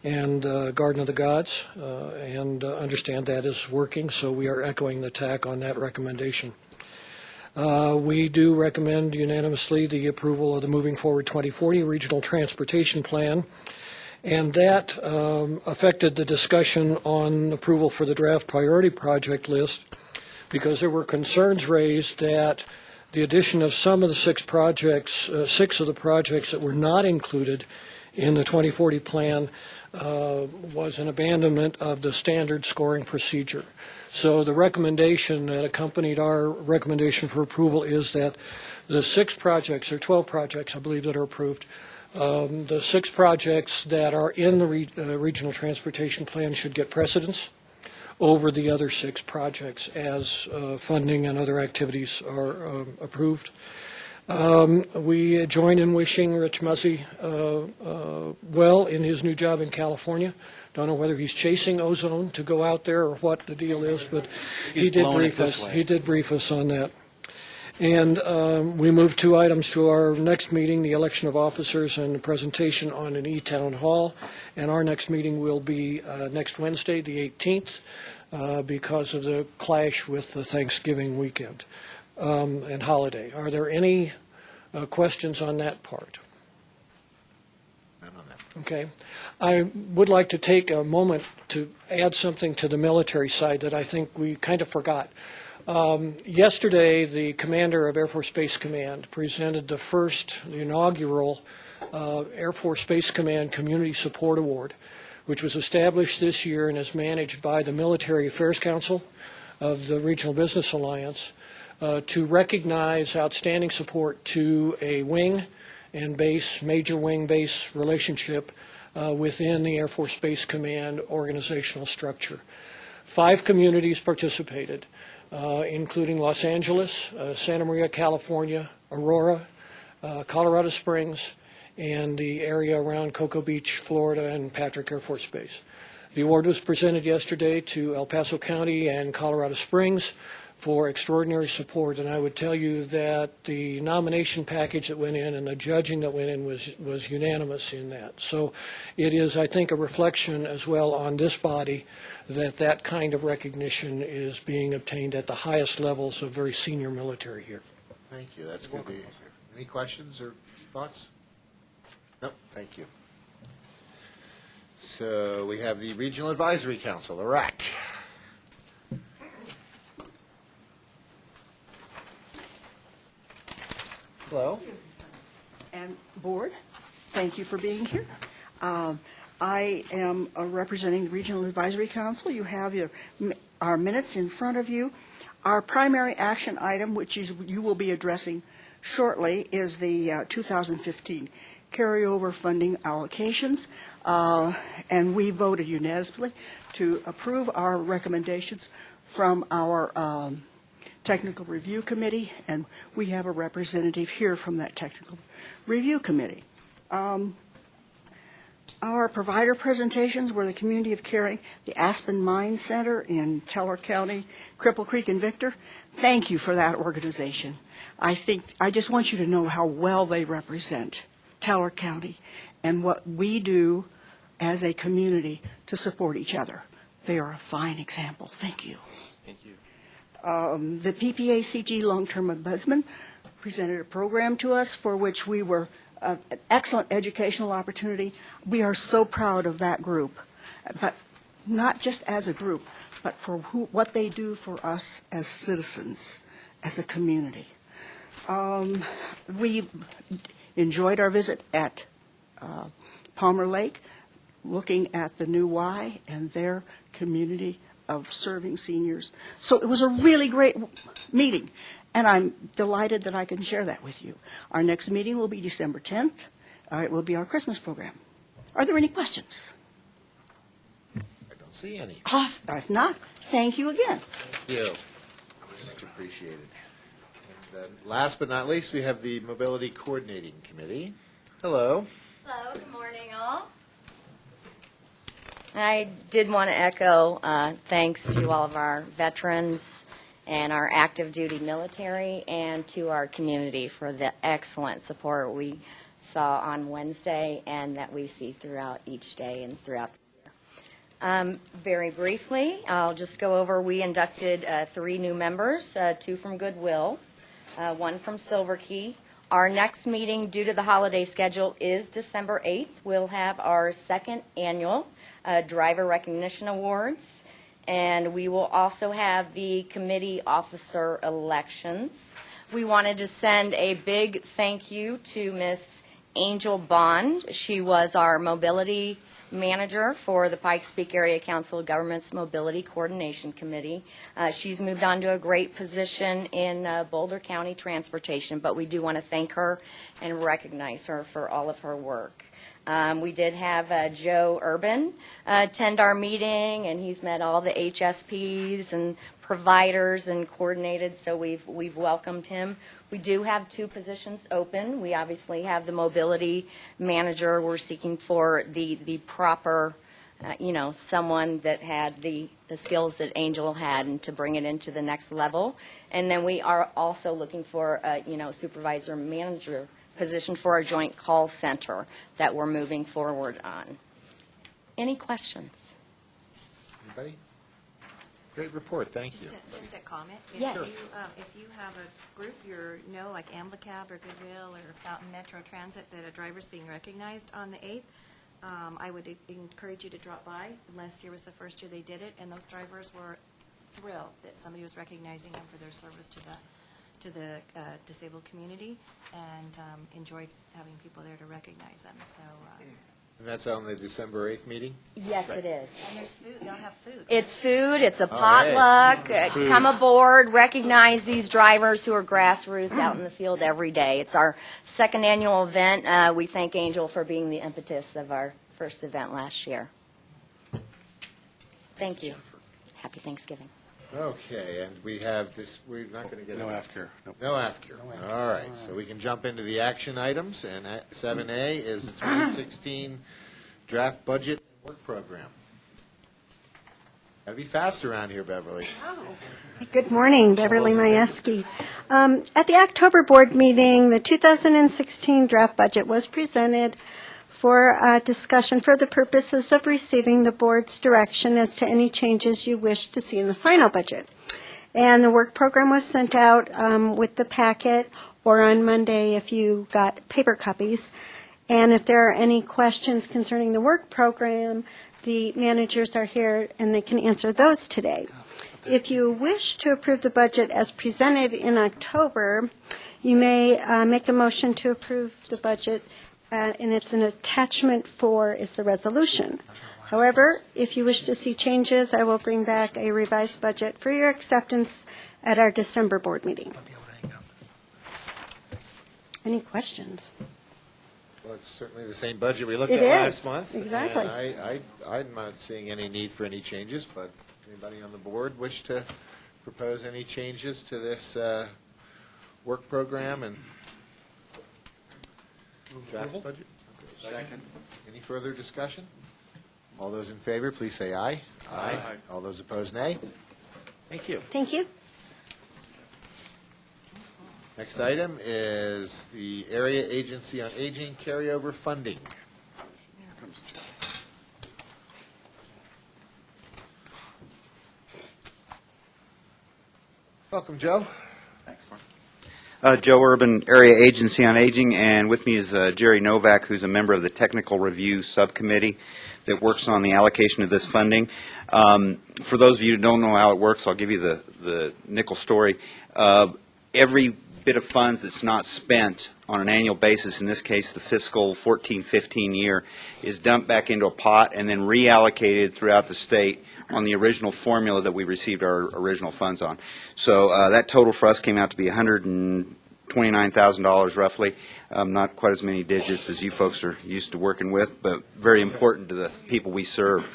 and Garden of the Gods, and understand that is working, so we are echoing the TAC on that recommendation. We do recommend unanimously the approval of the Moving Forward 2040 Regional Transportation Plan, and that affected the discussion on approval for the draft priority project list, because there were concerns raised that the addition of some of the 6 of the projects that were not included in the 2040 plan was an abandonment of the standard scoring procedure. So the recommendation that accompanied our recommendation for approval is that the 6 projects, or 12 projects, I believe, that are approved, The 6 projects that are in the regional transportation plan should get precedence over the other 6 projects as funding and other activities are approved. We join in wishing Rich Mussey well in his new job in California. Don't know whether he's chasing ozone to go out there or what the deal is, but he did brief us. He did brief us on that. And we move 2 items to our next meeting, the election of officers and the presentation on an e-town hall. And our next meeting will be next Wednesday, the 18th, because of the clash with the Thanksgiving weekend and holiday. Are there any questions on that part? None on that. Okay. I would like to take a moment to add something to the military side that I think we kind of forgot. Yesterday, the commander of Air Force Space Command presented the inaugural Air Force Space Command Community Support Award, which was established this year and is managed by the Military Affairs Council of the Regional Business Alliance to recognize outstanding support to a wing and base, major wing base relationship within the Air Force Space Command organizational structure. 5 communities participated, including Los Angeles, Santa Maria, California, Aurora, Colorado Springs, and the area around Cocoa Beach, Florida, and Patrick Air Force Base. The award was presented yesterday to El Paso County and Colorado Springs for extraordinary support, and I would tell you that the nomination package that went in and the judging that went in was unanimous in that. So it is, I think, a reflection as well on this body that that kind of recognition is being obtained at the highest levels of very senior military here. Thank you. That's good to hear. Any questions or thoughts? No, thank you. So we have the Regional Advisory Council, the RAC. Hello. And board, thank you for being here. I am representing the Regional Advisory Council. You have our minutes in front of you. Our primary action item, which you will be addressing shortly, is the 2015 carryover funding allocations, and we voted unanimously to approve our recommendations from our Technical Review Committee, and we have a representative here from that Technical Review Committee. Our provider presentations were the Community of Caring, the Aspen Mine Center in Teller County, Cripple Creek, and Victor. Thank you for that organization. I just want you to know how well they represent Teller County and what we do as a community to support each other. They are a fine example. Thank you. Thank you. The PPACG Long-Term Ombudsman presented a program to us for which we were an excellent educational opportunity. We are so proud of that group, but not just as a group, but for what they do for us as citizens, as a community. We enjoyed our visit at Palmer Lake, looking at the new Y and their community of serving seniors. So it was a really great meeting, and I'm delighted that I can share that with you. Our next meeting will be December 10th. It will be our Christmas program. Are there any questions? I don't see any. If not, thank you again. Thank you. Much appreciated. And last but not least, we have the Mobility Coordinating Committee. Hello. Hello, good morning, all. I did want to echo thanks to all of our veterans and our active duty military and to our community for the excellent support we saw on Wednesday and that we see throughout each day and throughout the year. Very briefly, I'll just go over, we inducted 3 new members, 2 from Goodwill, 1 from Silver Key. Our next meeting, due to the holiday schedule, is December 8th. We'll have our 2nd annual Driver Recognition Awards, and we will also have the committee officer elections. We wanted to send a big thank you to Miss Angel Bond. She was our mobility manager for the Pikes Peak Area Council of Governments Mobility Coordination Committee. She's moved on to a great position in Boulder County Transportation, but we do want to thank her and recognize her for all of her work. We did have Joe Urban attend our meeting, and he's met all the HSPs and providers and coordinated, so we've welcomed him. We do have 2 positions open. We obviously have the mobility manager. We're seeking for the proper, someone that had the skills that Angel had and to bring it into the next level. And then we are also looking for a, supervisor manager position for our joint call center that we're moving forward on. Any questions? Anybody? Great report, thank you. Just a comment. Yes. If you have a group, like Amblicab or Goodwill or Fountain Metro Transit, that a driver's being recognized on the 8th, I would encourage you to drop by. Last year was the first year they did it, and those drivers were thrilled that somebody was recognizing them for their service to the disabled community, and enjoyed having people there to recognize them. So. And that's on the December 8th meeting? Yes, it is. And there's food. They'll have food. It's food. It's a hey. potluck. Food. Come aboard. Recognize these drivers who are grassroots out in the field every day. It's our 2nd annual event. We thank Angel for being the impetus of our first event last year. Thank you. Happy Thanksgiving. Okay, and we have this, we're not going to get... No after. Nope. No after. All right, so we can jump into the action items, and 7A is the 2016 Draft Budget Work Program. Got to be fast around here, Beverly. Good morning, Beverly Majewski. At the October board meeting, the 2016 draft budget was presented for discussion for the purposes of receiving the board's direction as to any changes you wish to see in the final budget. And the work program was sent out with the packet or on Monday if you got paper copies. And if there are any questions concerning the work program, the managers are here and they can answer those today. If you wish to approve the budget as presented in October, you may make a motion to approve the budget, and it's an attachment 4 is the resolution. However, if you wish to see changes, I will bring back a revised budget for your acceptance at our December board meeting. Any questions? Well, it's certainly the same budget we looked It at is, last month. exactly. And I'm not seeing any need for any changes, but anybody on the board wish to propose any changes to this work program and draft budget? Second. Any further discussion? All those in favor, please say aye. Aye. All those opposed, nay. Thank you. Thank you. Next item is the Area Agency on Aging carryover funding. Welcome, Joe. Thanks, Mark. Joe Urban, Area Agency on Aging, and with me is Jerry Novak, who's a member of the Technical Review Subcommittee that works on the allocation of this funding. For those of you who don't know how it works, I'll give you the nickel story. Every bit of funds that's not spent on an annual basis, in this case the fiscal 14-15 year, is dumped back into a pot and then reallocated throughout the state on the original formula that we received our original funds on. So that total for us came out to be $129,000 roughly. Not quite as many digits as you folks are used to working with, but very important to the people we serve.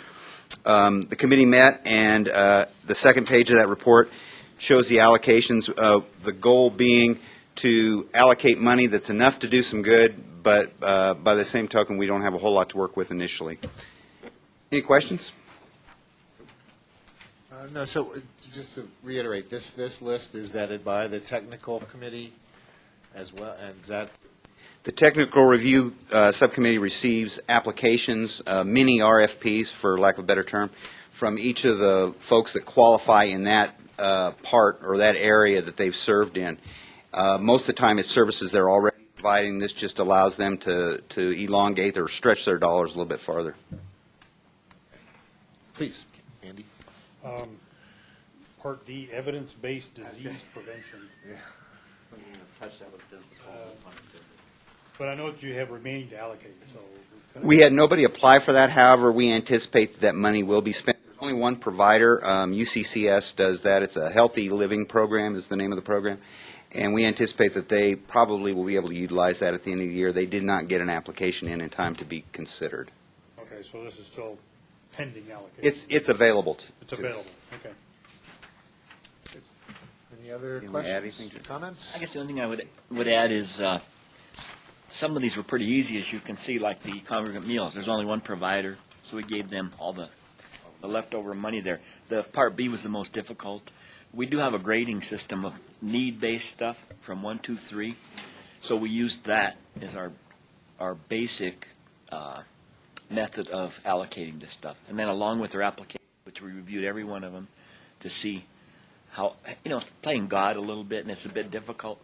The committee met, and the second page of that report shows the allocations, the goal being to allocate money that's enough to do some good, but by the same token, we don't have a whole lot to work with initially. Any questions? No, so just to reiterate, this list is vetted by the technical committee as well, and is that? The Technical Review Subcommittee receives applications, mini RFPs, for lack of a better term, from each of the folks that qualify in that part or that area that they've served in. Most of the time it's services they're already providing. This just allows them to elongate or stretch their dollars a little bit farther. Please, Andy. Part D, evidence-based disease prevention. Yeah. But I know that you have remaining to allocate, so We had nobody apply for that. However, we anticipate that money will be spent. There's only one provider. UCCS does that. It's a Healthy Living Program is the name of the program. And we anticipate that they probably will be able to utilize that at the end of the year. They did not get an application in time to be considered. Okay, so this is still pending allocation. It's available. It's available, okay. Any other You wanna add questions, anything to- comments? I guess the only thing I would add is some of these were pretty easy, as you can see, like the congregant meals. There's only one provider, so we gave them all the leftover money there. The Part B was the most difficult. We do have a grading system of need-based stuff from 1, 2, 3, so we used that as our basic method of allocating this stuff. And then along with their application, which we reviewed every one of them to see how, playing God a little bit, and it's a bit difficult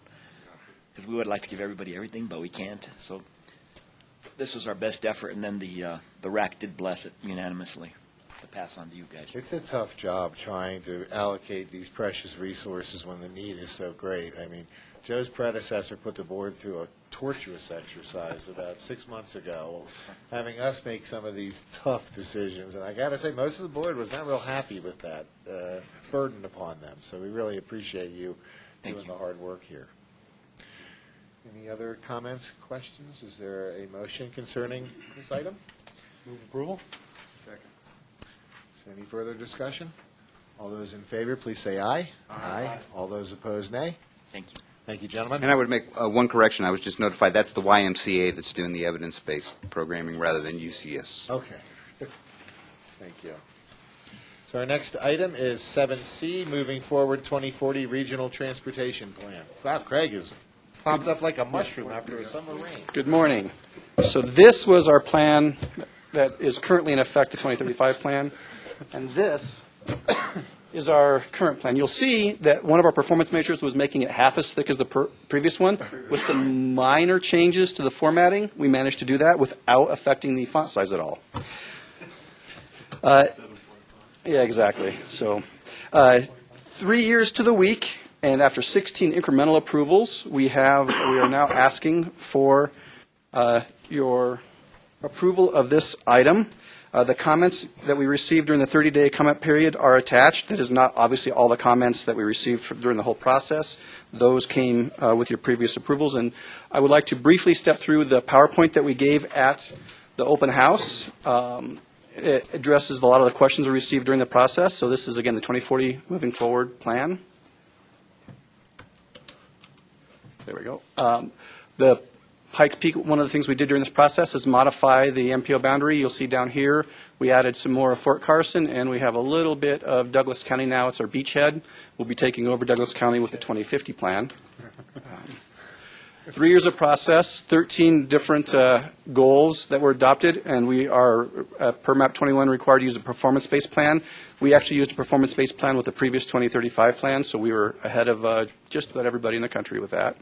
because we would like to give everybody everything, but we can't. So this was our best effort, and then the RAC did bless it unanimously to pass on to you guys. It's a tough job trying to allocate these precious resources when the need is so great. I mean, Joe's predecessor put the board through a torturous exercise about 6 months ago, having us make some of these tough decisions. And I got to say, most of the board was not real happy with that burden upon them. So we really appreciate you doing the hard work here. Any other comments, questions? Is there a motion concerning this item? Move approval? Is there any further discussion? All those in favor, please say aye. Aye. All those opposed, nay. Thank you. Thank you, gentlemen. And I would make one correction. I was just notified that's the YMCA that's doing the evidence-based programming rather than UCS. Okay. Thank you. So our next item is 7C, Moving Forward 2040 Regional Transportation Plan. Wow, Craig has popped up like a mushroom after a summer rain. Good morning. So this was our plan that is currently in effect, the 2035 plan, and this is our current plan. You'll see that one of our performance measures was making it half as thick as the previous one. With some minor changes to the formatting, we managed to do that without affecting the font size at all. Yeah, exactly. So 3 years to the week, and after 16 incremental approvals, we are now asking for your approval of this item. The comments that we received during the 30-day comment period are attached. That is not obviously all the comments that we received during the whole process. Those came with your previous approvals. And I would like to briefly step through the PowerPoint that we gave at the open house. It addresses a lot of the questions we received during the process. So this is, again, the 2040 Moving Forward plan. There we go. The Pikes Peak, one of the things we did during this process is modify the MPO boundary. You'll see down here we added some more of Fort Carson, and we have a little bit of Douglas County now. It's our beachhead. We'll be taking over Douglas County with the 2050 plan. 3 years of process, 13 different goals that were adopted, and we are, per MAP 21, required to use a performance-based plan. We actually used a performance-based plan with the previous 2035 plan, so we were ahead of just about everybody in the country with that.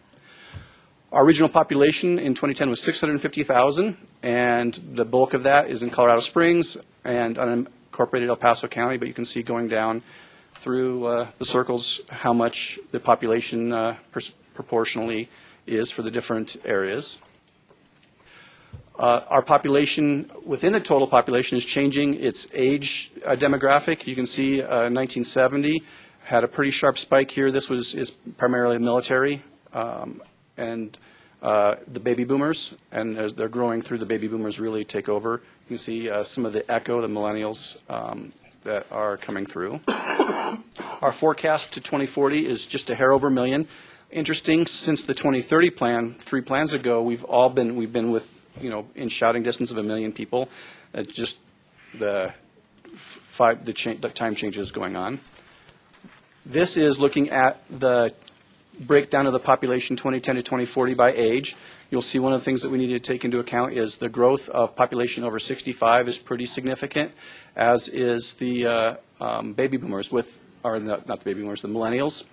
Our regional population in 2010 was 650,000, and the bulk of that is in Colorado Springs and unincorporated El Paso County, but you can see going down through the circles how much the population proportionally is for the different areas. Our population within the total population is changing its age demographic. You can see 1970 had a pretty sharp spike here. This is primarily military. And the baby boomers, and as they're growing through, the baby boomers really take over. You can see some of the echo, the millennials that are coming through. Our forecast to 2040 is just a hair over a million. Interesting, since the 2030 plan, 3 plans ago, we've been with, in shouting distance of 1 million people. Just the time changes going on. This is looking at the breakdown of the population 2010 to 2040 by age. You'll see one of the things that we need to take into account is the growth of population over 65 is pretty significant, as is the baby boomers not the baby boomers, the millennials.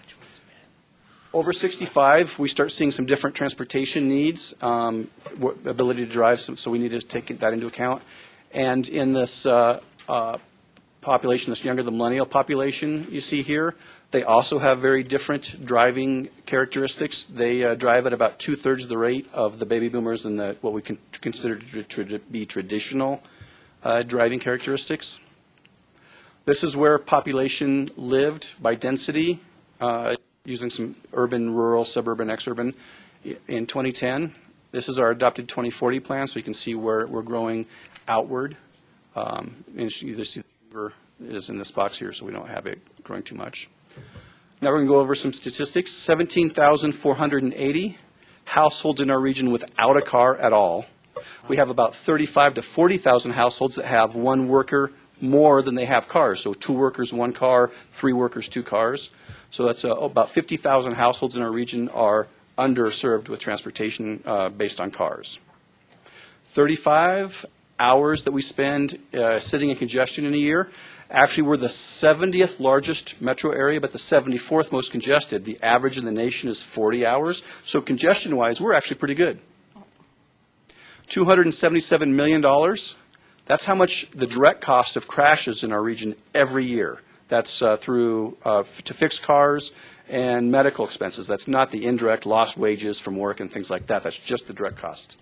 Over 65, we start seeing some different transportation needs, ability to drive, so we need to take that into account. And in this population that's younger, the millennial population you see here. They also have very different driving characteristics. They drive at about 2/3 of the rate of the baby boomers and what we consider to be traditional driving characteristics. This is where population lived by density, using some urban, rural, suburban, exurban in 2010. This is our adopted 2040 plan, so you can see where we're growing outward. And you see the river is in this box here, so we don't have it growing too much. Now we're going to go over some statistics. 17,480 households in our region without a car at all. We have about 35 to 40,000 households that have one worker more than they have cars. So 2 workers, 1 car, 3 workers, 2 cars. So that's about 50,000 households in our region are underserved with transportation based on cars. 35 hours that we spend sitting in congestion in a year. Actually, we're the 70th largest metro area, but the 74th most congested. The average in the nation is 40 hours. So congestion-wise, we're actually pretty good. $277 million. That's how much the direct cost of crashes in our region every year. That's through to fix cars and medical expenses. That's not the indirect lost wages from work and things like that. That's just the direct cost.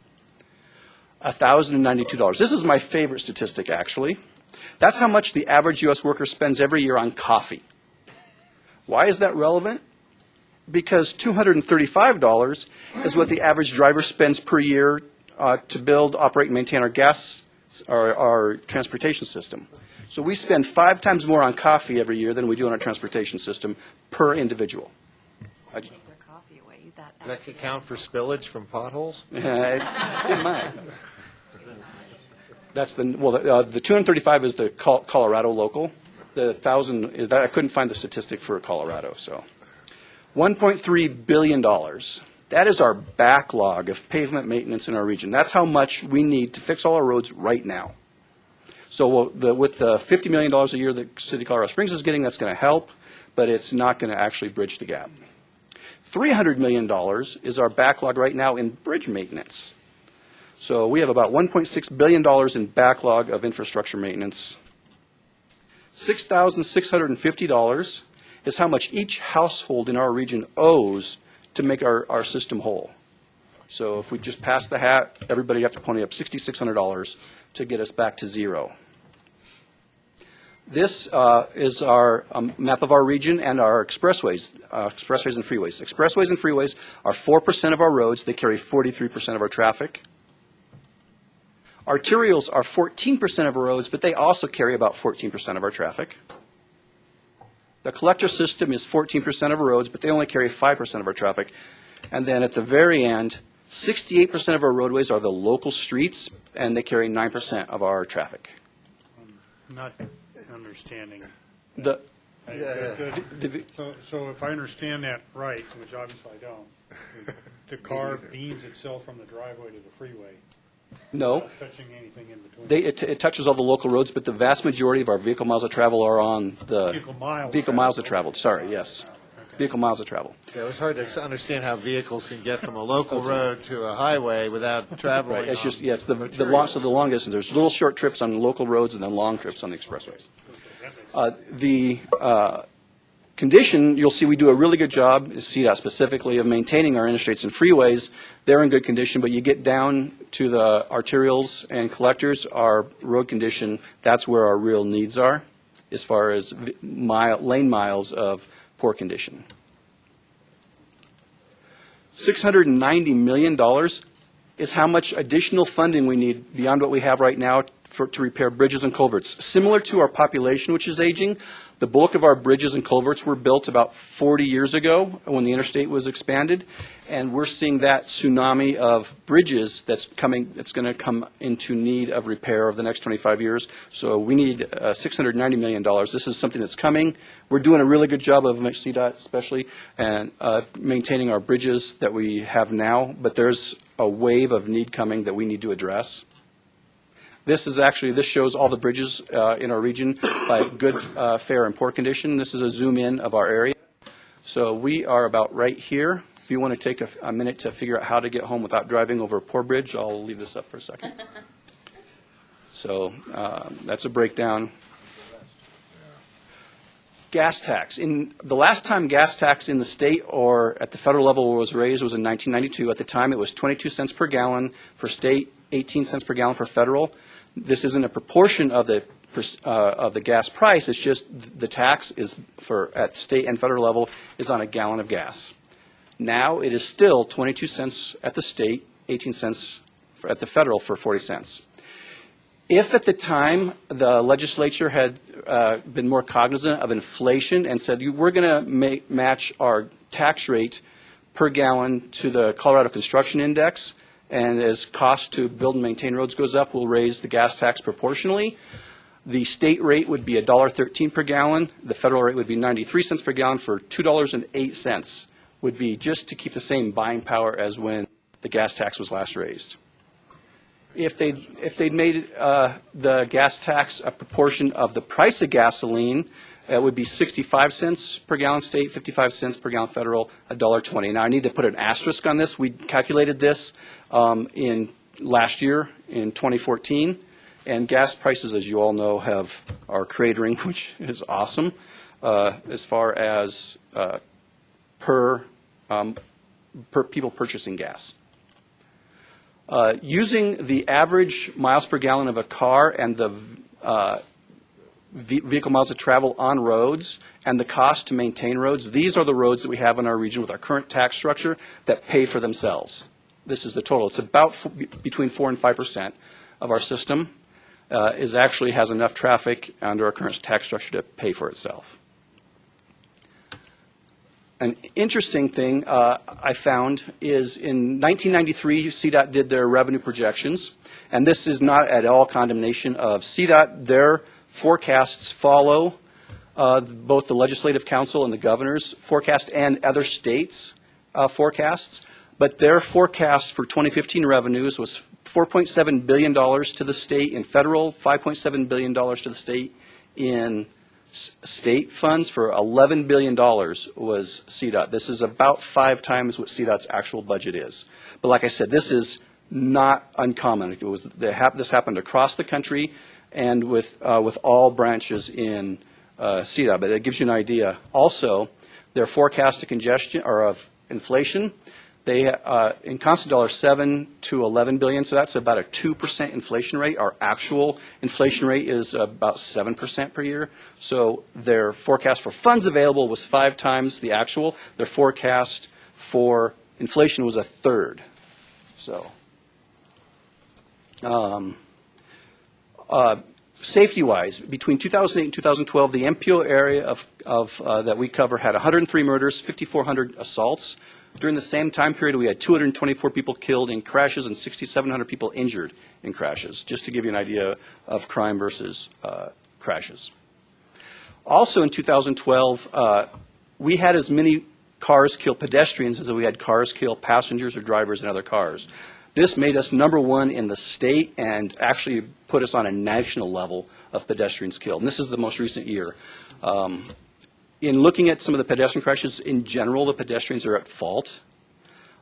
$1,092. This is my favorite statistic, actually. That's how much the average U.S. worker spends every year on coffee. Why is that relevant? Because $235 is what the average driver spends per year to build, operate, and maintain our transportation system. So we spend 5 times more on coffee every year than we do on our transportation system per individual. Take their coffee away. That could count for spillage from potholes? It might. That's the 235 is the Colorado local. The 1,000 I couldn't find the statistic for Colorado. So, $1.3 billion. That is our backlog of pavement maintenance in our region. That's how much we need to fix all our roads right now. So with the $50 million a year that City of Colorado Springs is getting, that's going to help, but it's not going to actually bridge the gap. $300 million is our backlog right now in bridge maintenance. So we have about $1.6 billion in backlog of infrastructure maintenance. $6,650 is how much each household in our region owes to make our system whole. So if we just pass the hat, everybody would have to pony up $6,600 to get us back to zero. This is our map of our region and our expressways and freeways. Expressways and freeways are 4% of our roads. They carry 43% of our traffic. Arterials are 14% of our roads, but they also carry about 14% of our traffic. The collector system is 14% of our roads, but they only carry 5% of our traffic. And then at the very end, 68% of our roadways are the local streets, and they carry 9% of our traffic. Not understanding. Yeah. So if I understand that right, which obviously I don't, the car beams itself from the driveway to the freeway. No. Not touching anything in between. It touches all the local roads, but the vast majority of our vehicle miles of travel are on the vehicle miles of travel. Sorry, yes. Vehicle miles of travel. Yeah, it was hard to understand how vehicles can get from a local road to a highway without traveling. Right. It's just, it's the long distance. There's little short trips on local roads and then long trips on the expressways. The condition, you'll see we do a really good job, CDOT specifically, of maintaining our interstates and freeways. They're in good condition, but you get down to the arterials and collectors, our road condition, that's where our real needs are as far as lane miles of poor condition. $690 million is how much additional funding we need beyond what we have right now to repair bridges and culverts. Similar to our population, which is aging, the bulk of our bridges and culverts were built about 40 years ago when the interstate was expanded, and we're seeing that tsunami of bridges that's going to come into need of repair over the next 25 years. So we need $690 million. This is something that's coming. We're doing a really good job of CDOT especially, and maintaining our bridges that we have now, but there's a wave of need coming that we need to address. This shows all the bridges in our region by good, fair, and poor condition. This is a zoom in of our area. So we are about right here. If you want to take a minute to figure out how to get home without driving over a poor bridge, I'll leave this up for a second. So that's a breakdown. gas tax. In the last time gas tax in the state or at the federal level was raised was in 1992. At the time, it was 22 cents per gallon for state, 18 cents per gallon for federal. This isn't a proportion of the gas price. It's just the tax is at state and federal level is on a gallon of gas. Now it is still 22 cents at the state, 18 cents at the federal for 40 cents. If at the time the legislature had been more cognizant of inflation and said, we're going to match our tax rate per gallon to the Colorado Construction Index, and as cost to build and maintain roads goes up, we'll raise the gas tax proportionally, the state rate would be $1.13 per gallon. The federal rate would be 93 cents per gallon for $2.08 would be just to keep the same buying power as when the gas tax was last raised. If they'd made the gas tax a proportion of the price of gasoline, it would be 65 cents per gallon state, 55 cents per gallon federal, $1.20. Now I need to put an asterisk on this. We calculated this in last year in 2014, and gas prices, as you all know, are cratering, which is awesome as far as per people purchasing gas. Using the average miles per gallon of a car and the vehicle miles of travel on roads and the cost to maintain roads, these are the roads that we have in our region with our current tax structure that pay for themselves. This is the total. It's about between 4 and 5% of our system actually has enough traffic under our current tax structure to pay for itself. An interesting thing I found is in 1993, CDOT did their revenue projections, and this is not at all condemnation of CDOT. Their forecasts follow both the Legislative Council and the Governor's forecast and other states' forecasts, but their forecast for 2015 revenues was $4.7 billion to the state in federal, $5.7 billion to the state in state funds. For $11 billion was CDOT. This is about 5 times what CDOT's actual budget is. But like I said, this is not uncommon. This happened across the country and with all branches in CDOT. But it gives you an idea. Also, their forecast of congestion or of inflation, they in constant dollars, 7 to 11 billion. So that's about a 2% inflation rate. Our actual inflation rate is about 7% per year. So their forecast for funds available was 5 times the actual. Their forecast for inflation was a third. So, safety-wise, between 2008 and 2012, the MPO area that we cover had 103 murders, 5,400 assaults. During the same time period, we had 224 people killed in crashes and 6,700 people injured in crashes, just to give you an idea of crime versus crashes. Also in 2012, we had as many cars kill pedestrians as we had cars kill passengers or drivers in other cars. This made us #1 in the state and actually put us on a national level of pedestrians killed. And this is the most recent year. In looking at some of the pedestrian crashes, in general, the pedestrians are at fault,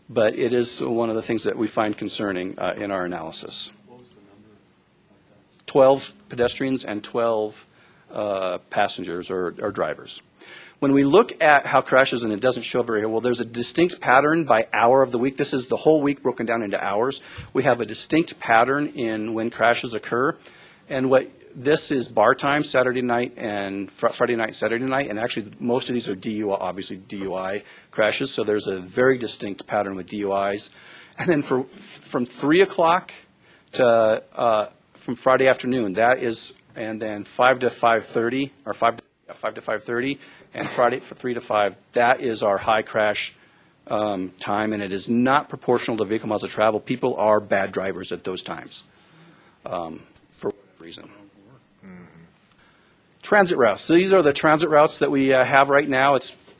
but it is one of the things that we find concerning in our analysis. 12 pedestrians and 12 passengers or drivers. When we look at how crashes, and it doesn't show very well, there's a distinct pattern by hour of the week. This is the whole week broken down into hours. We have a distinct pattern in when crashes occur, and this is bar time, Saturday night and Friday night, Saturday night, and actually most of these are DUI, obviously DUI crashes, so there's a very distinct pattern with DUIs. And then from 3 o'clock to from Friday afternoon, that is, and then 5 to 5:30, or 5 to 5:30, and Friday for 3 to 5, that is our high crash time, and it is not proportional to vehicle miles of travel. People are bad drivers at those times for whatever reason. Transit routes. So these are the transit routes that we have right now. It's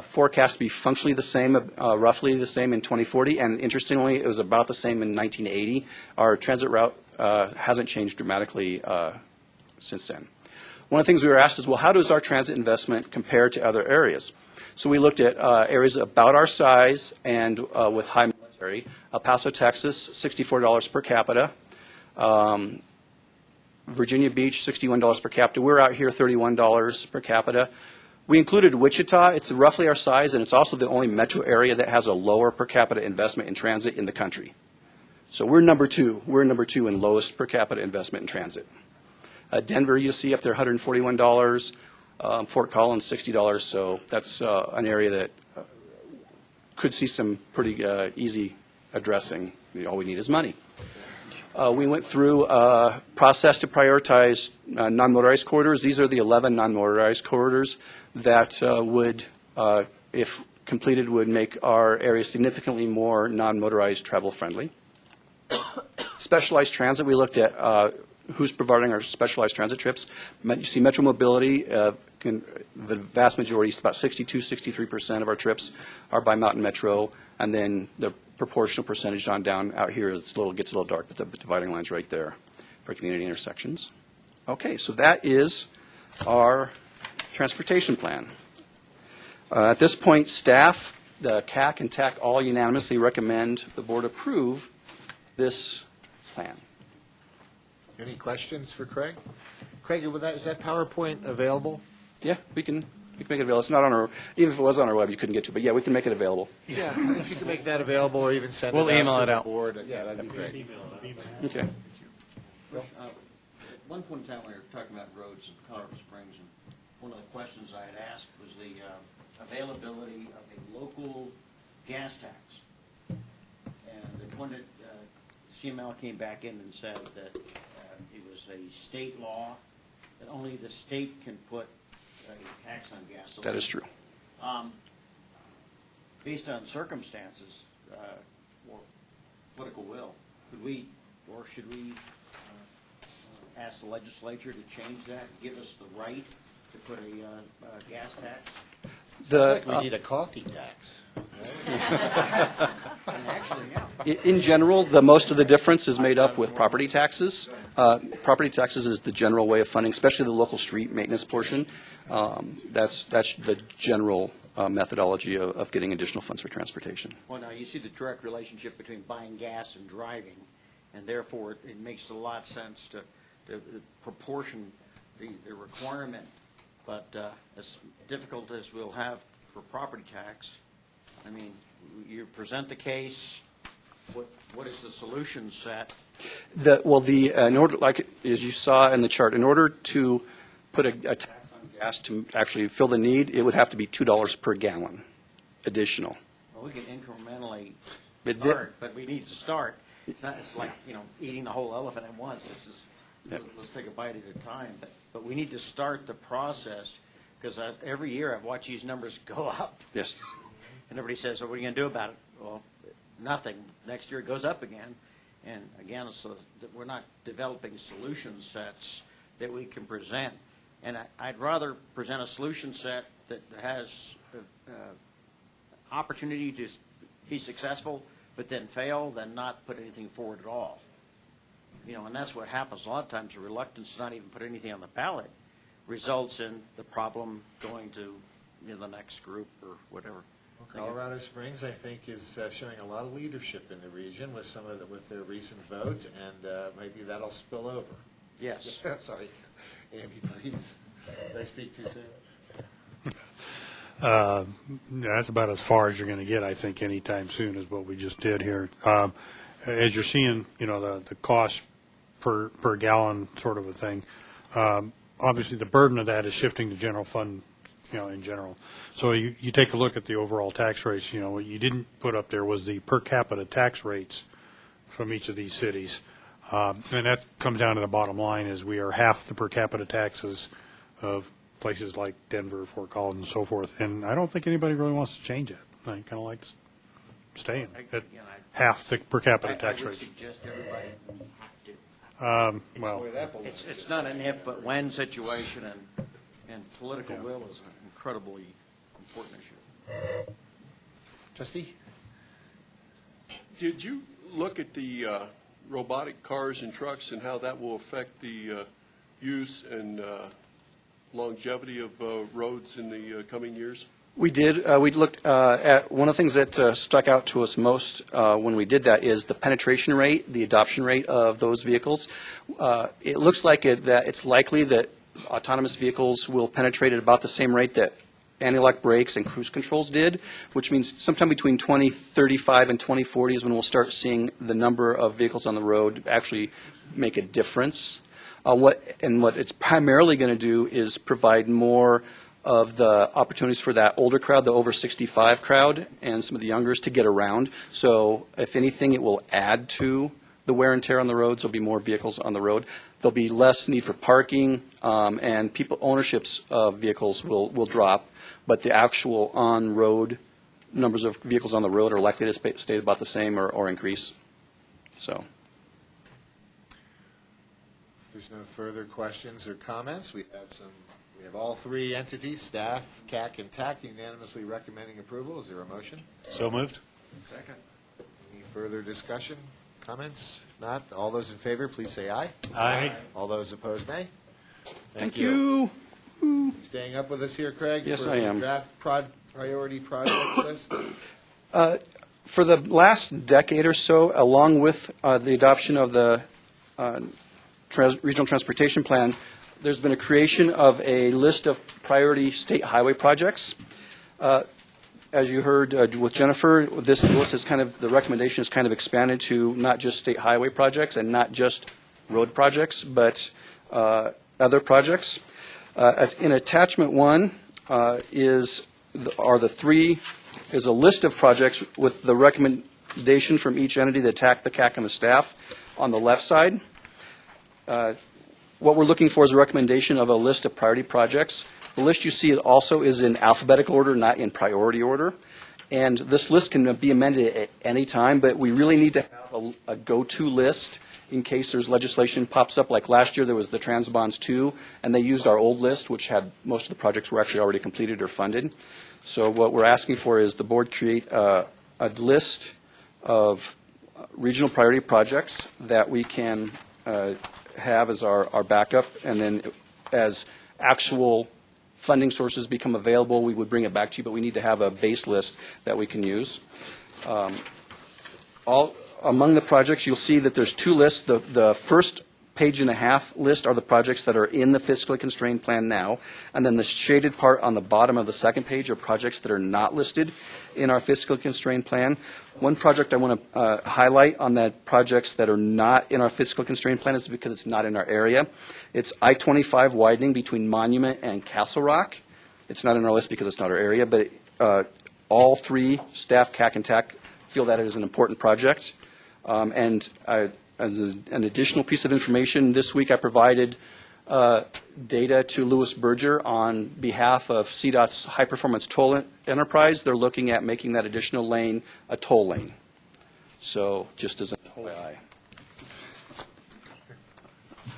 forecast to be functionally the same, roughly the same in 2040. And interestingly, it was about the same in 1980. Our transit route hasn't changed dramatically since then. One of the things we were asked is, well, how does our transit investment compare to other areas? So we looked at areas about our size and with high military. El Paso, Texas, $64 per capita. Virginia Beach, $61 per capita. We're out here $31 per capita. We included Wichita. It's roughly our size, and it's also the only metro area that has a lower per capita investment in transit in the country. So we're number two. We're number two in lowest per capita investment in transit. Denver, you'll see up there $141. Fort Collins, $60. So that's an area that could see some pretty easy addressing. All we need is money. We went through a process to prioritize non-motorized corridors. These are the 11 non-motorized corridors that would, if completed, would make our area significantly more non-motorized travel friendly. Specialized transit, we looked at who's providing our specialized transit trips. You see Metro Mobility, the vast majority, about 63% of our trips are by Mountain Metro, and then the proportional percentage on down out here gets a little dark, but the dividing line's right there for community intersections. Okay, so that is our transportation plan. At this point, staff, the CAC and TAC all unanimously recommend the board approve this plan. Any questions for Craig? Craig, is that PowerPoint available? Yeah, we can make it available. It's not on our, even if it was on our web, you couldn't get to it, but yeah, we can make it available. Yeah, if you can make that available or even send it out to the board, yeah, that'd be great. Okay. At one point in time, we were talking about roads in Colorado Springs, and one of the questions I had asked was the availability of a local gas tax. And when CML came back in and said that it was a state law, that only the state can put a tax on gasoline. That is true. Based on circumstances or political will, could we, or should we ask the legislature to change that, give us the right to put a gas tax? We need a coffee tax. Actually, yeah. In general, most of the difference is made up with property taxes. Property taxes is the general way of funding, especially the local street maintenance portion. That's the general methodology of getting additional funds for transportation. Well, now, you see the direct relationship between buying gas and driving, and therefore it makes a lot of sense to proportion the requirement. But as difficult as we'll have for property tax, I mean, you present the case, what is the solution set? In order, like as you saw in the chart, in order to put a tax on gas to actually fill the need, it would have to be $2 per gallon additional. Well, we can incrementally start, but we need to start. It's like, eating the whole elephant at once. Let's take a bite at a time. But we need to start the process, because every year I've watched these numbers go up. Yes. And everybody says, well, what are you going to do about it? Well, nothing. Next year it goes up again. And again, so that we're not developing solution sets that we can present. And I'd rather present a solution set that has opportunity to be successful, but then fail, than not put anything forward at all. And that's what happens a lot of times. The reluctance to not even put anything on the ballot results in the problem going to the next group or whatever. Well, Colorado Springs, I think, is showing a lot of leadership in the region with with their recent vote, and maybe that'll spill over. Yes. Sorry, Andy, please. Did I speak too soon? That's about as far as you're going to get, I think, anytime soon, is what we just did here. As you're seeing, the cost per gallon sort of a thing, obviously the burden of that is shifting to general fund, in general. So you take a look at the overall tax rates. What you didn't put up there was the per capita tax rates from each of these cities. And that comes down to the bottom line is we are half the per capita taxes of places like Denver, Fort Collins, and so forth. And I don't think anybody really wants to change it. I kind of like staying at half the per capita tax I would rates. suggest everybody have to. Well, It's not an if but when situation, and political will is an incredibly important issue. Trustee? Did you look at the robotic cars and trucks and how that will affect the use and longevity of roads in the coming years? We did. We looked at one of the things that stuck out to us most when we did that is the penetration rate, the adoption rate of those vehicles. It looks like that it's likely that autonomous vehicles will penetrate at about the same rate that anti-lock brakes and cruise controls did, which means sometime between 2035 and 2040 is when we'll start seeing the number of vehicles on the road actually make a difference. What it's primarily going to do is provide more of the opportunities for that older crowd, the over 65 crowd, and some of the youngers to get around. So if anything, it will add to the wear and tear on the roads. There'll be more vehicles on the road. There'll be less need for parking, and ownerships of vehicles will drop, but the actual on-road numbers of vehicles on the road are likely to stay about the same or increase. So. If there's no further questions or comments, we have all three entities, staff, CAC, and TAC, unanimously recommending approval. Is there a motion? So moved. Second. Any further discussion, comments? If not, all those in favor, please say aye. Aye. All those opposed, nay. Thank you. Staying up with us here, Craig? Yes, for I the am. Draft priority project list. For the last decade or so, along with the adoption of the Regional Transportation Plan, there's been a creation of a list of priority state highway projects. As you heard with Jennifer, this list is the recommendation is kind of expanded to not just state highway projects and not just road projects, but other projects. In attachment 1 is a list of projects with the recommendation from each entity, the TAC, the CAC, and the staff on the left side. What we're looking for is a recommendation of a list of priority projects. The list you see also is in alphabetical order, not in priority order. And this list can be amended at any time, but we really need to have a go-to list in case there's legislation pops up. Like last year, there was the Transbonds 2, and they used our old list, which had most of the projects were actually already completed or funded. So what we're asking for is the board create a list of regional priority projects that we can have as our backup, and then as actual funding sources become available, we would bring it back to you, but we need to have a base list that we can use. Among the projects, you'll see that there's two lists. The first page and a half list are the projects that are in the fiscally constrained plan now, and then the shaded part on the bottom of the second page are projects that are not listed in our fiscally constrained plan. One project I want to highlight on that projects that are not in our fiscal constraint plan is because it's not in our area. It's I-25 widening between Monument and Castle Rock. It's not in our list because it's not our area, but all three, staff, CAC, and TAC, feel that it is an important project. As an additional piece of information, this week I provided data to Louis Berger on behalf of CDOT's High Performance Toll Enterprise. They're looking at making that additional lane a toll lane. So just as an FYI.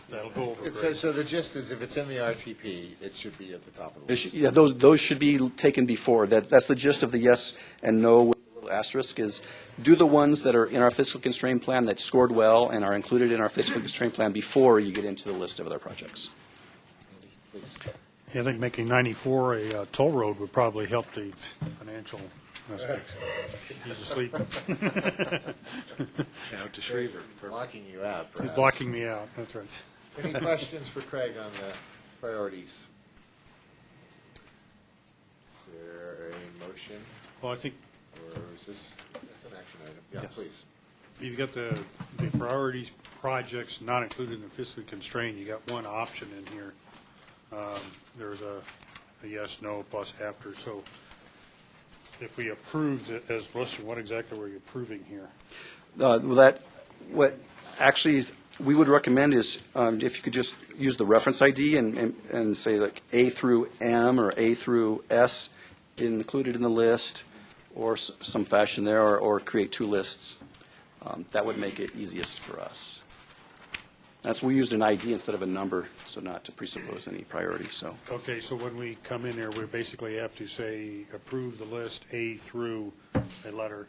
That'll go over. So the gist is, if it's in the RTP, it should be at the top of the list. Yeah, those should be taken before. That's the gist of the yes and no with a little asterisk is do the ones that are in our fiscal constraint plan that scored well and are included in our fiscal constraint plan before you get into the list of other projects. Yeah, I think making 94 a toll road would probably help the financial aspects. He's asleep. Out to Shriver for blocking you out. He's Perhaps. blocking me out, that's right. Any questions for Craig on the priorities? Is there a motion, Well, I think or is this, that's an action item? Yeah, Yes. please. you've got the priorities projects not included in the fiscally constrained. You got one option in here. There's a yes, no, plus after. So if we approved it as listed, what exactly were you approving here? What actually we would recommend is if you could just use the reference ID and say like A through M or A through S included in the list or some fashion there, or create two lists. That would make it easiest for us. We used an ID instead of a number, so not to presuppose any priority. So Okay, so when we come in there, we basically have to say approve the list A through a letter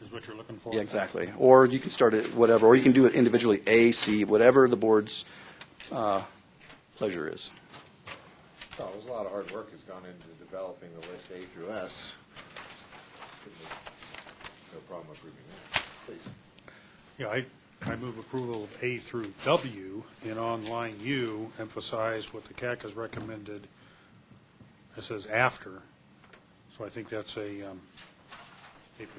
is what you're looking for? yeah, exactly. Or you can start it whatever, or you can do it individually A, C, whatever the board's pleasure is. Well, there's a lot of hard work has gone into developing the list A through S. No problem approving that. Please. Yeah, I move approval of A through W, and on line U, emphasize what the CAC has recommended it says after, so I think that's a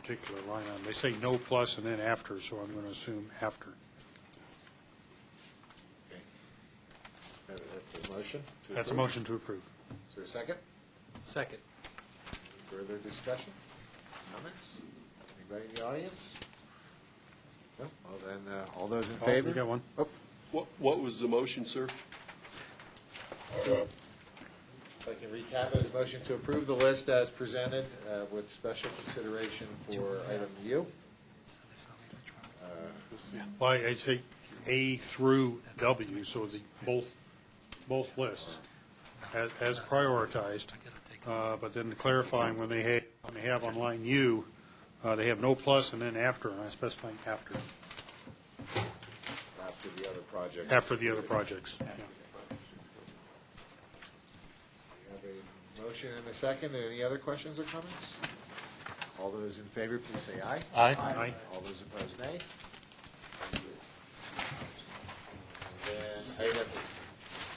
particular line item. They say no plus and then after, so I'm going to assume after. That's a motion to That's a approve? motion to approve. Is there a second? Second. Further discussion? Comments? Anybody in the audience? No? Well, then, all those in Oh, favor? we got one. Oh, What was the motion, sir? if I can recap it, a motion to approve the list as presented with special consideration for item U. Well, I say A through W, so the both lists as prioritized, but then clarifying when they have on line U, they have no plus and then after, and I specify after. After the other project. After the other projects. Yeah. We have a motion and a second. Any other questions or comments? All those in favor, please say aye. Aye. Aye. All those opposed, nay. And then item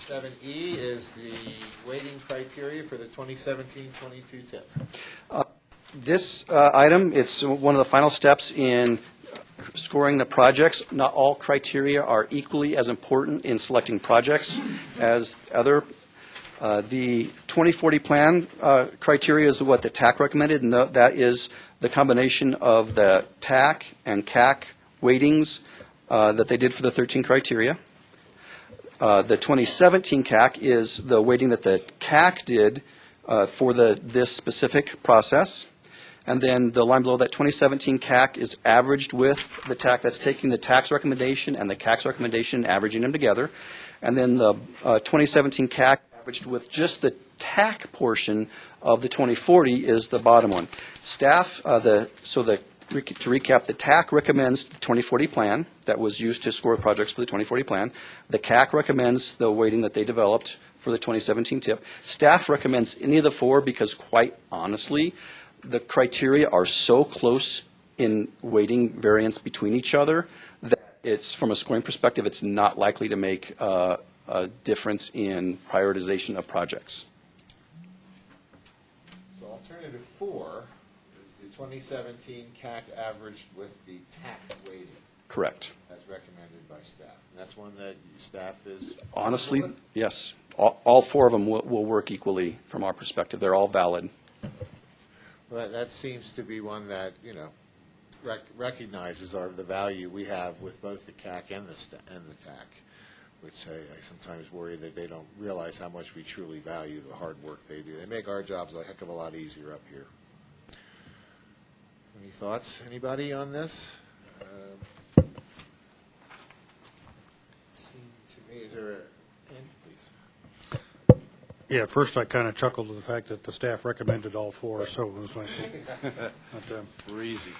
7E is the weighting criteria for the 2017-22 tip. This item, it's one of the final steps in scoring the projects. Not all criteria are equally as important in selecting projects as other. The 2040 plan criteria is what the TAC recommended, and that is the combination of the TAC and CAC weightings that they did for the 13 criteria. The 2017 CAC is the weighting that the CAC did for this specific process. And then the line below that 2017 CAC is averaged with the TAC. That's taking the TAC's recommendation and the CAC's recommendation, averaging them together. And then the 2017 CAC averaged with just the TAC portion of the 2040 is the bottom one. Staff, to recap, the TAC recommends the 2040 plan that was used to score projects for the 2040 plan. The CAC recommends the weighting that they developed for the 2017 TIP. Staff recommends any of the four because, quite honestly, the criteria are so close in weighting variance between each other that it's, from a scoring perspective, it's not likely to make a difference in prioritization of projects. So alternative 4 is the 2017 CAC averaged with the TAC weighting. Correct. As recommended by staff. And that's one that staff is. Honestly, yes. All four of them will work equally from our perspective. They're all valid. Well, that seems to be one that, recognizes the value we have with both the CAC and the TAC, which I sometimes worry that they don't realize how much we truly value the hard work they do. They make our jobs a heck of a lot easier up here. Any thoughts, anybody on this? Seemed to me, is there please? Yeah, at first I kind of chuckled at the fact that the staff recommended all four, so it was nice. We're easy.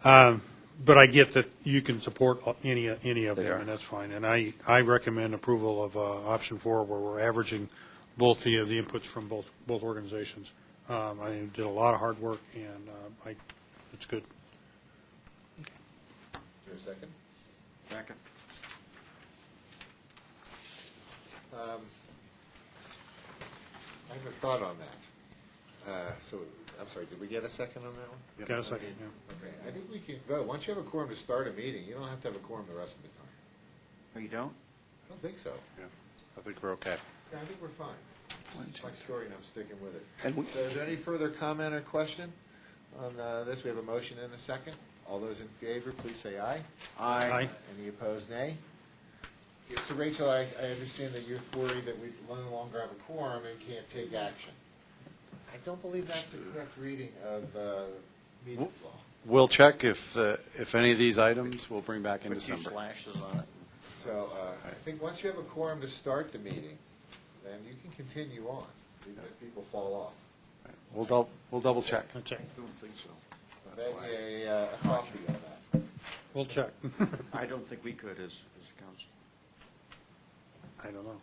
But I get that you can support any of They them, are. and that's fine. And I recommend approval of option 4, where we're averaging both the inputs from both organizations. I did a lot of hard work, and it's good. Is there a second? Second. I have a thought on that. So, I'm sorry, did we get a second on that one? Got a second, yeah. Okay, I think we can vote. Once you have a quorum to start a meeting, you don't have to have a quorum the rest of the time. Oh, you don't? I don't think so. Yeah, I think we're okay. Yeah, I think we're fine. It's my story, and I'm sticking with it. And So is there any further comment or question on this? We have a motion and a second. All those in favor, please say aye. Aye. Any opposed, nay? Yeah, so Rachel, I understand that you're worried that we no longer have a quorum and can't take action. I don't believe that's the correct reading of meetings law. We'll check if any of these items we'll bring back in Put two December. slashes on it. So I think once you have a quorum to start the meeting, then you can continue on, even if people fall off. We'll double check. I'll check. I don't think so. A copy of that. We'll check. I don't think we could as a council. I don't know.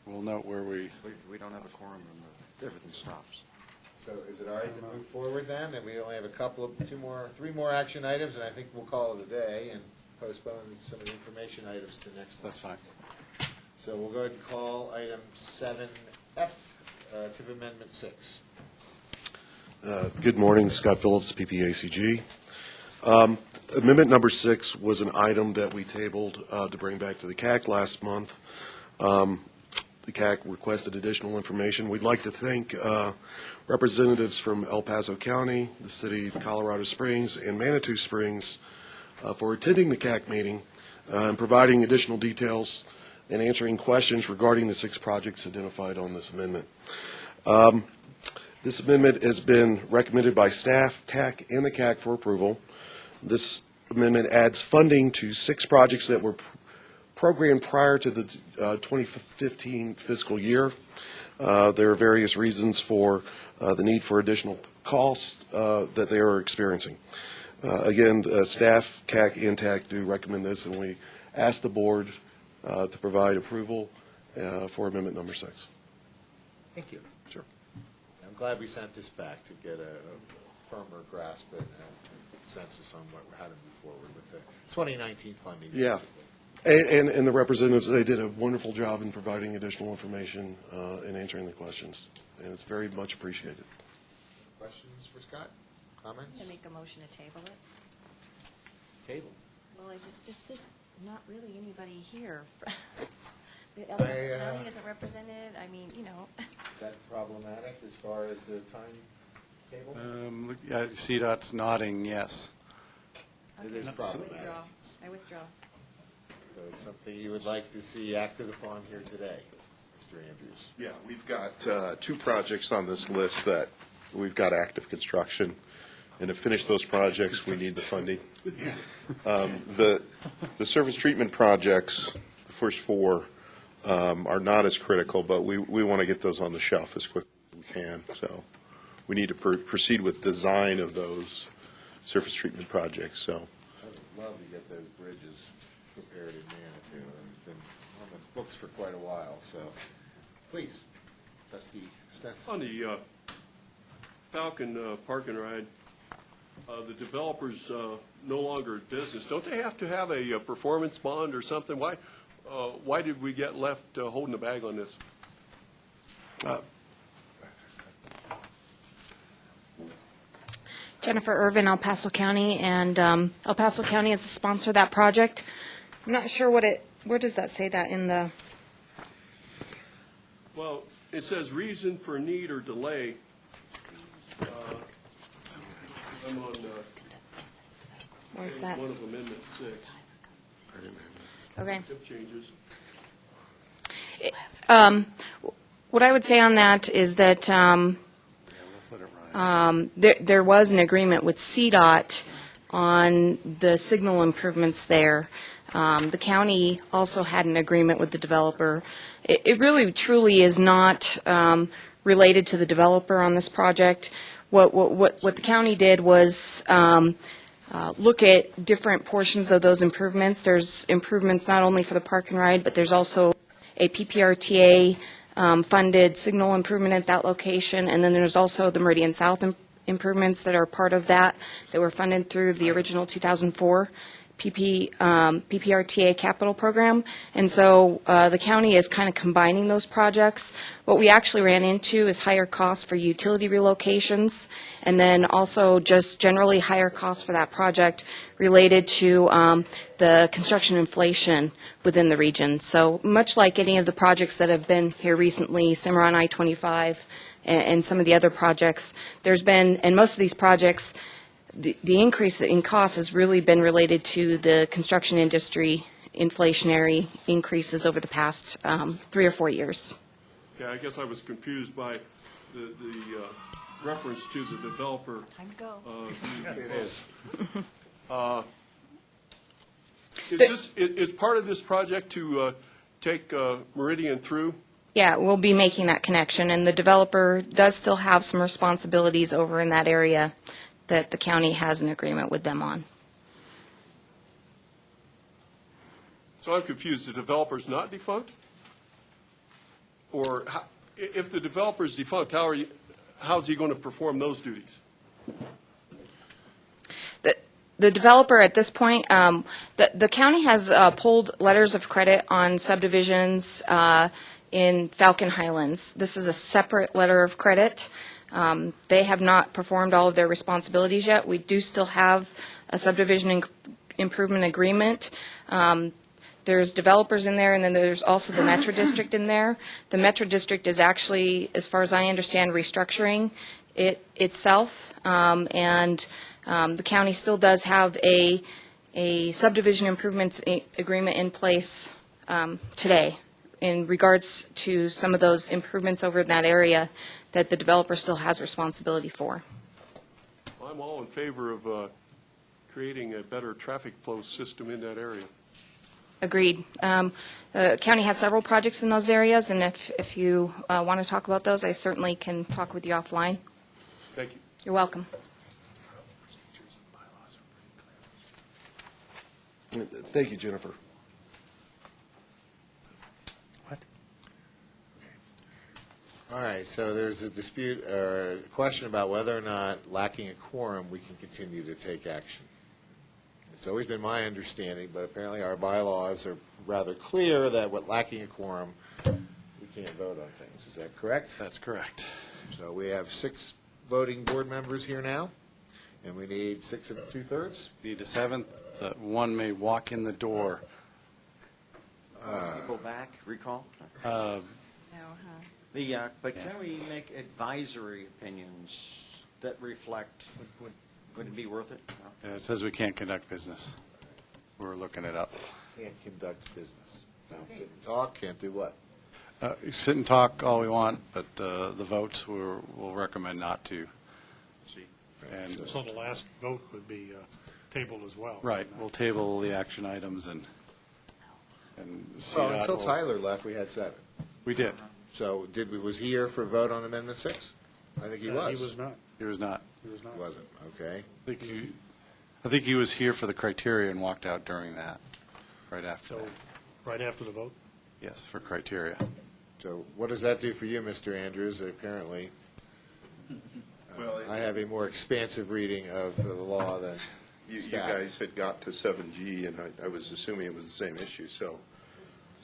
We'll note where we. If we don't have a quorum, then everything stops. So is it all right to move forward then? And we only have three more action items, and I think we'll call it a day and postpone some of the information items to next month. That's fine. So we'll go ahead and call item 7F to Amendment 6. Good morning, Scott Phillips, PPACG. Amendment number 6 was an item that we tabled to bring back to the CAC last month. The CAC requested additional information. We'd like to thank representatives from El Paso County, the City of Colorado Springs, and Manitou Springs for attending the CAC meeting and providing additional details and answering questions regarding the 6 projects identified on this amendment. This amendment has been recommended by staff, TAC, and the CAC for approval. This amendment adds funding to 6 projects that were programmed prior to the 2015 fiscal year. There are various reasons for the need for additional costs that they are experiencing. Again, staff, CAC, and TAC do recommend this, and we ask the board to provide approval for amendment number 6. Thank you. Sure. I'm glad we sent this back to get a firmer grasp and consensus on how to move forward with the 2019 funding. Yeah. Basically. And the representatives, they did a wonderful job in providing additional information and answering the questions, and it's very much appreciated. Questions for Scott? Comments? To make a motion to table it? Table. Well, there's just not really anybody here. The county isn't represented. I mean, you know. Is that problematic as far as the timetable? CDOT's nodding yes. It is problematic. I withdraw. So it's something you would like to see acted upon here today, Mr. Andrews? Yeah, we've got 2 projects on this list that we've got active construction, and to finish those projects, we need the funding. The surface treatment projects, the first 4, are not as critical, but we want to get those on the shelf as quickly as we can. So we need to proceed with design of those surface treatment projects. So I would love to get those bridges prepared in Manitou. It's been on the books for quite a while. So please, Trustee Smith. On the Falcon Park and Ride, the developer's no longer in business. Don't they have to have a performance bond or something? Why did we get left holding the bag on this? Jennifer Irvin, El Paso County, and El Paso County is the sponsor of that project. I'm not sure where does that say that in the? Well, it says reason for need or delay. I'm on Where's page that? 1 of Amendment 6. Okay. Tip changes. What I would say on that is that there was an agreement with CDOT on the signal improvements there. The county also had an agreement with the developer. It really truly is not related to the developer on this project. What the county did was look at different portions of those improvements. There's improvements not only for the park and ride, but there's also a PPRTA funded signal improvement at that location, and then there's also the Meridian South improvements that are part of that were funded through the original 2004 PPRTA capital program. And so the county is kind of combining those projects. What we actually ran into is higher costs for utility relocations, and then also just generally higher costs for that project related to the construction inflation within the region. So much like any of the projects that have been here recently, Cimarron I-25 and some of the other projects, there's been, and most of these projects, the increase in cost has really been related to the construction industry inflationary increases over the past 3 or 4 years. Yeah, I guess I was confused by the reference to the developer. Time to go. It is. Is part of this project to take Meridian through? Yeah, we'll be making that connection, and the developer does still have some responsibilities over in that area that the county has an agreement with them on. So I'm confused. The developer's not defunct? Or if the developer's defunct, how's he going to perform those duties? The developer at this point, the county has pulled letters of credit on subdivisions in Falcon Highlands. This is a separate letter of credit. They have not performed all of their responsibilities yet. We do still have a subdivision improvement agreement. There's developers in there, and then there's also the Metro District in there. The Metro District is actually, as far as I understand, restructuring it itself, and the county still does have a subdivision improvements agreement in place today in regards to some of those improvements over in that area that the developer still has responsibility for. I'm all in favor of creating a better traffic flow system in that area. Agreed. The county has several projects in those areas, and if you want to talk about those, I certainly can talk with you offline. Thank you. You're welcome. Thank you, Jennifer. All right, so there's a dispute, or a question about whether or not, lacking a quorum, we can continue to take action. It's always been my understanding, but apparently our bylaws are rather clear that with lacking a quorum, we can't vote on things. Is that correct? That's correct. So we have 6 voting board members here now, and we need 6 2/3. Need a seventh, that one may walk in the door. Go back, recall? Uh, But can we make advisory opinions that reflect, would it be worth it? No? It says we can't conduct business. We're looking it up. Can't conduct business. Don't sit and talk, can't do what? Sit and talk all we want, but the votes, we'll recommend not to. And So the last vote would be tabled as well. right, we'll table the action items and see. Well, until Tyler left, we had 7. We did. So was he here for a vote on Amendment 6? I think he was. He was not. He was not. He was not. He wasn't, okay. I think he was here for the criteria and walked out during that, right after So, that. right after the vote? Yes, for criteria. So what does that do for you, Mr. Andrews? Apparently, I have a more expansive reading of the law than You staff. guys had got to 7G, and I was assuming it was the same issue, so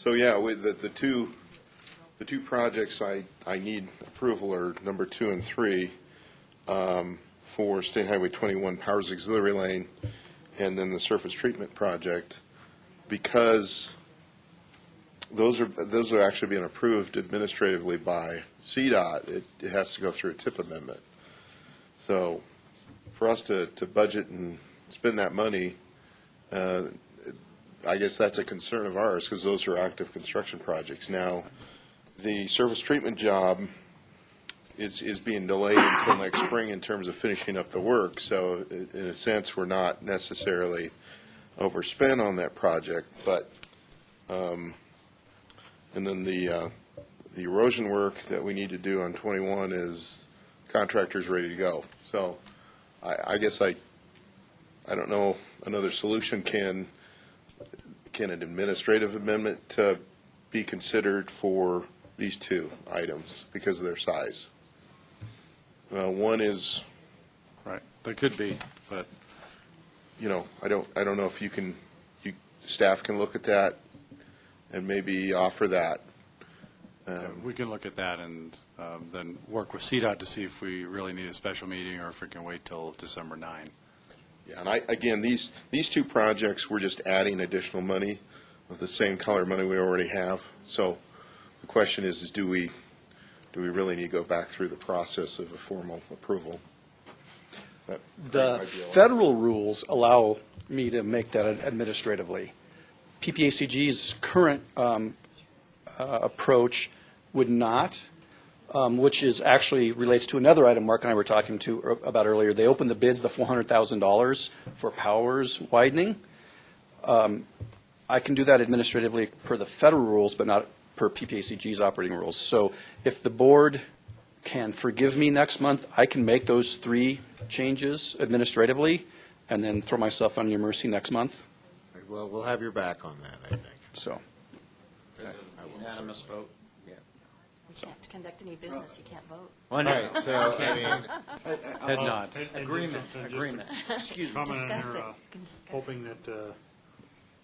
yeah, with the two projects I need approval are number 2 and 3 for State Highway 21 Powers Auxiliary Lane, and then the surface treatment project, because those are actually being approved administratively by CDOT. It has to go through a TIP amendment. So for us to budget and spend that money, I guess that's a concern of ours, because those are active construction projects. Now, the surface treatment job is being delayed until next spring in terms of finishing up the work. So in a sense, we're not necessarily overspent on that project, but and then the erosion work that we need to do on 21 is contractors ready to go. So I guess I don't know another solution. Can an administrative amendment be considered for these 2 items because of their size? One is, Right, there could be, but I don't know if staff can look at that and maybe offer that. we can look at that and then work with CDOT to see if we really need a special meeting or if we can wait till December 9. Yeah, and again, these 2 projects, we're just adding additional money with the same color money we already have. So the question is do we really need to go back through the process of a formal approval? The federal rules allow me to make that administratively. PPACG's current approach would not, which is actually relates to another item Mark and I were talking about earlier. They opened the bids, the $400,000 for Powers widening. I can do that administratively per the federal rules, but not per PPACG's operating rules. So if the board can forgive me next month, I can make those 3 changes administratively and then throw myself on your mercy next month. Well, we'll have your back on that, I think. So. Unanimous vote? Yeah. You can't conduct any business, you can't vote. Well, no. Right, so, I mean, Head nods. Agreement, And just agreement. Excuse me. Comment in Discuss here, it. You can discuss. hoping that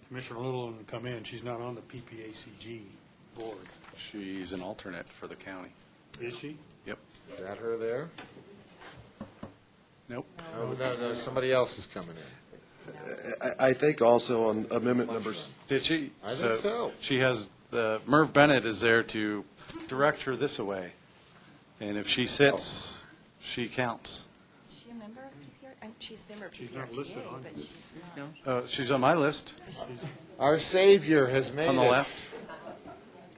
Commissioner Little will come in. She's not on the PPACG board. She's an alternate for the county. Is she? Yep. Is that her there? Nope. Oh, no, somebody else is coming in. I think also on amendment number, Did she? I think so. She has, Merv Bennett is there to direct her this way. And if she sits, she counts. Is she a member of PPR? She's a member of She's not listed on but this. she's not. She's on my list, Our Savior has made on the it. left.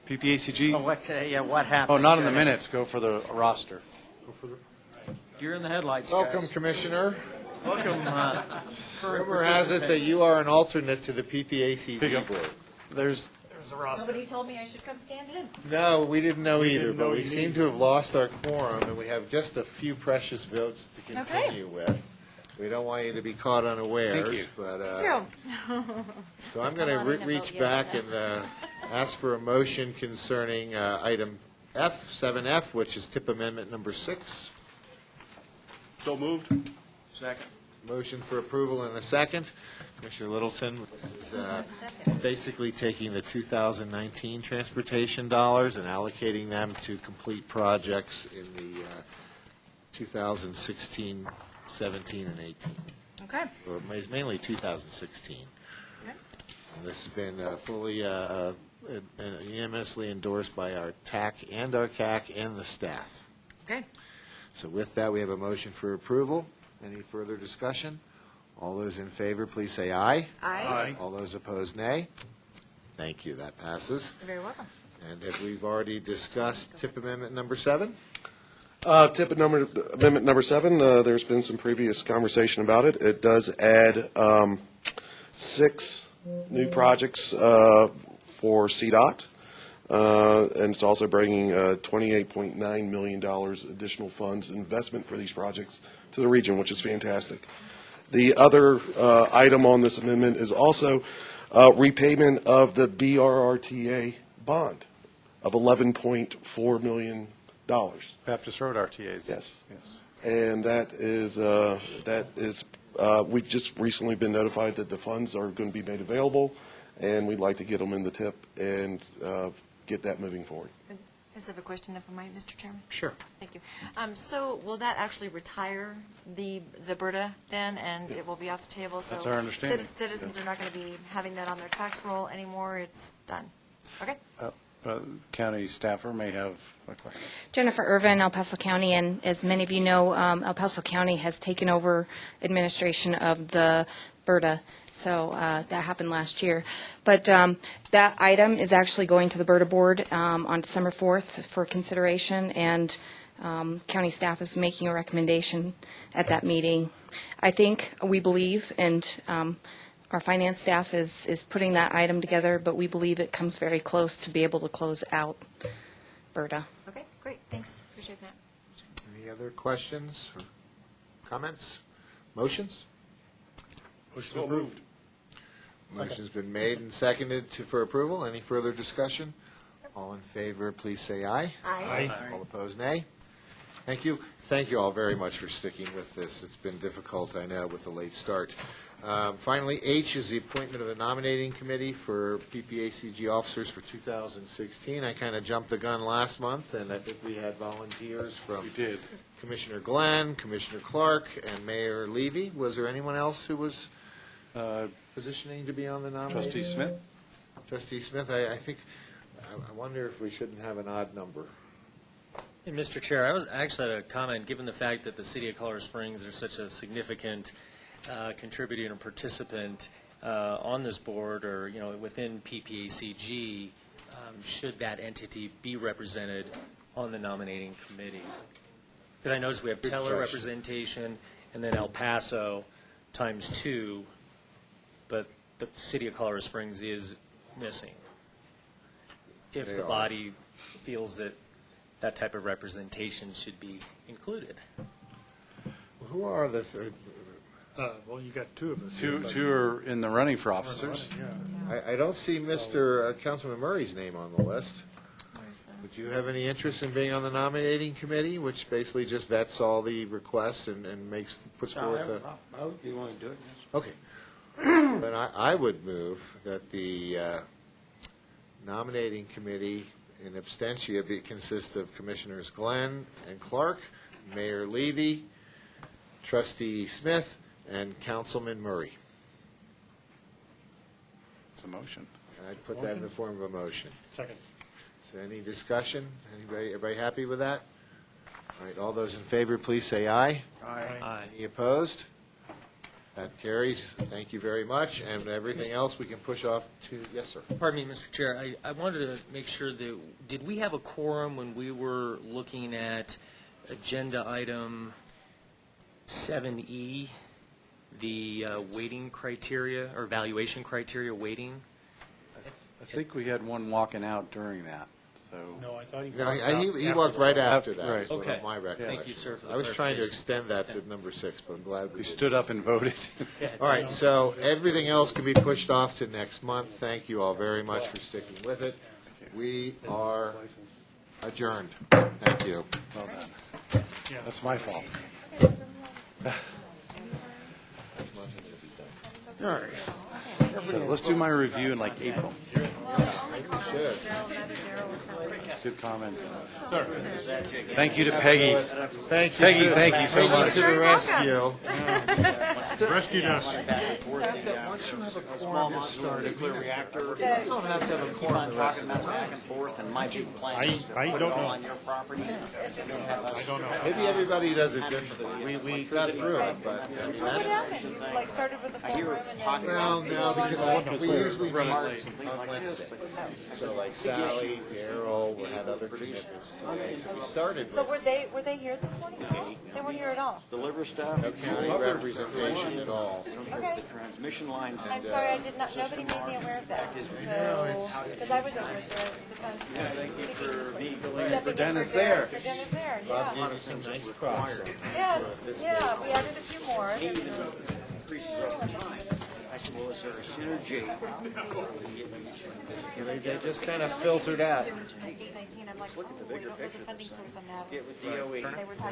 PPACG? What happened? Oh, not in the minutes, go for the roster. Deer in the headlights, Welcome, guys. Commissioner. Welcome, current Rumor has it that participants. you are an alternate to the PPACG board. There's Somebody told me I should come stand in. No, we didn't know either, didn't but know we you seem needed to have lost our quorum, and we have just a few precious votes to continue with. We don't want you to be caught unawares. Thank you. But, Thank you. so I'm Come going on to in and reach vote back yes. and ask for a motion concerning item F, 7F, which is tip amendment number 6. So moved. Second. Motion for approval in a second. Commissioner Littleton is basically taking the 2019 transportation dollars and allocating them to complete projects in the 2016, 17, and 18. Okay. Or mainly 2016. Okay. And this has been fully unanimously endorsed by our TAC and our CAC and the staff. Okay. So with that, we have a motion for approval. Any further discussion? All those in favor, please say aye. Aye. All those opposed, nay. Thank you, that passes. You're very welcome. And if we've already discussed tip amendment number 7? amendment number 7, there's been some previous conversation about it. It does add 6 new projects for CDOT, and it's also bringing $28.9 million additional funds investment for these projects to the region, which is fantastic. The other item on this amendment is also repayment of the BRRTA bond of $11.4 million. Baptist Road RTAs. Yes. Yes. And we've just recently been notified that the funds are going to be made available, and we'd like to get them in the tip and get that moving forward. I just have a question, if I might, Mr. Chairman. Sure. Thank you. So will that actually retire the BRTA then, and it will be off the table? That's our understanding. So citizens are not going to be having that on their tax roll anymore? It's done? Okay. County staffer may have a question. Jennifer Irvin, El Paso County, and as many of you know, El Paso County has taken over administration of the BRTA, so that happened last year. But that item is actually going to the BRTA Board on December 4th for consideration, and county staff is making a recommendation at that meeting. I think, we believe, and our finance staff is putting that item together, but we believe it comes very close to be able to close out BRTA. Okay, great. Thanks. Appreciate that. Any other questions or comments? Motions? So moved. Motion's been made and seconded for approval. Any further discussion? All in favor, please say aye. Aye. All opposed, nay. Thank you. Thank you all very much for sticking with this. It's been difficult, I know, with the late start. Finally, H is the appointment of the nominating committee for PPACG officers for 2016. I kind of jumped the gun last month, and I think we had volunteers from Commissioner Glenn, Commissioner Clark, and Mayor Levy. Was there anyone else who was positioning to be on the nominating? Trustee Smith? Trustee Smith, I think, I wonder if we shouldn't have an odd number. And Mr. Chair, I was actually had a comment, given the fact that the City of Colorado Springs are such a significant contributor and participant on this board, or within PPACG, should that entity be represented on the nominating committee? Because I noticed we have Teller representation and then El Paso ×2, but the City of Colorado Springs is missing. If the body feels that that type of representation should be included. Who are the well, you got 2 of us. Two are in the running for officers. I don't see Mr. Councilman Murray's name on the list. Would you have any interest in being on the nominating committee, which basically just vets all the requests and puts forth a... I would be willing to do it, yes. Okay. Then I would move that the nominating committee In absentia, it consists of Commissioners Glenn and Clark, Mayor Levy, Trustee Smith, and Councilman Murray. It's a motion. I'd put that in the form of a motion. Second. So any discussion? Everybody happy with that? All right, all those in favor, please say aye. Aye. Any opposed? That carries. Thank you very much. And everything else we can push off to, yes, sir. Pardon me, Mr. Chair, I wanted to make sure that, did we have a quorum when we were looking at agenda item 7E, the weighting criteria, or valuation criteria weighting? I think we had one walking out during that, so. No, I thought he No, walked out he after walked right that. after that. Right. is what Okay. My recollection. Thank you, sir, for the I was trying to clarification. extend that to number 6, but I'm glad we We did. stood up and voted. All right, so everything else can be pushed off to next month. Thank you all very much for sticking with it. We are adjourned. Thank you. Well done. That's my fault. All right. So let's do my review in like April. Should. Good comment. Thank you to Peggy. Thank you. Peggy, thank you so Peggy much. to the rescue. Rescued us. Once you have a quorum to start, you don't have to have a quorum the rest of the time. I don't know. On your property. I don't know. Maybe everybody does it differently. We got through it, but I mean, So what that's, happened? You like started with the forum and then... well, no, because we usually meet on Wednesday. So like Sally, Daryl, we had other commitments today, so we started So with were they here this morning? No? They weren't here at all? Deliver stuff. no county representation at all. Okay. Transmission lines. I'm sorry, I did not, nobody made me aware of that, so, because I was over at the defense speaking this week. For Dennis there. For Dennis there, Bob yeah. gave me some nice props. So Yes, yeah, we added a few more. Increases over time. I said, well, is there a synergy? they just kind of filtered out. 819, I'm like, oh, we don't know the funding source on that. Get with DOE. They were talking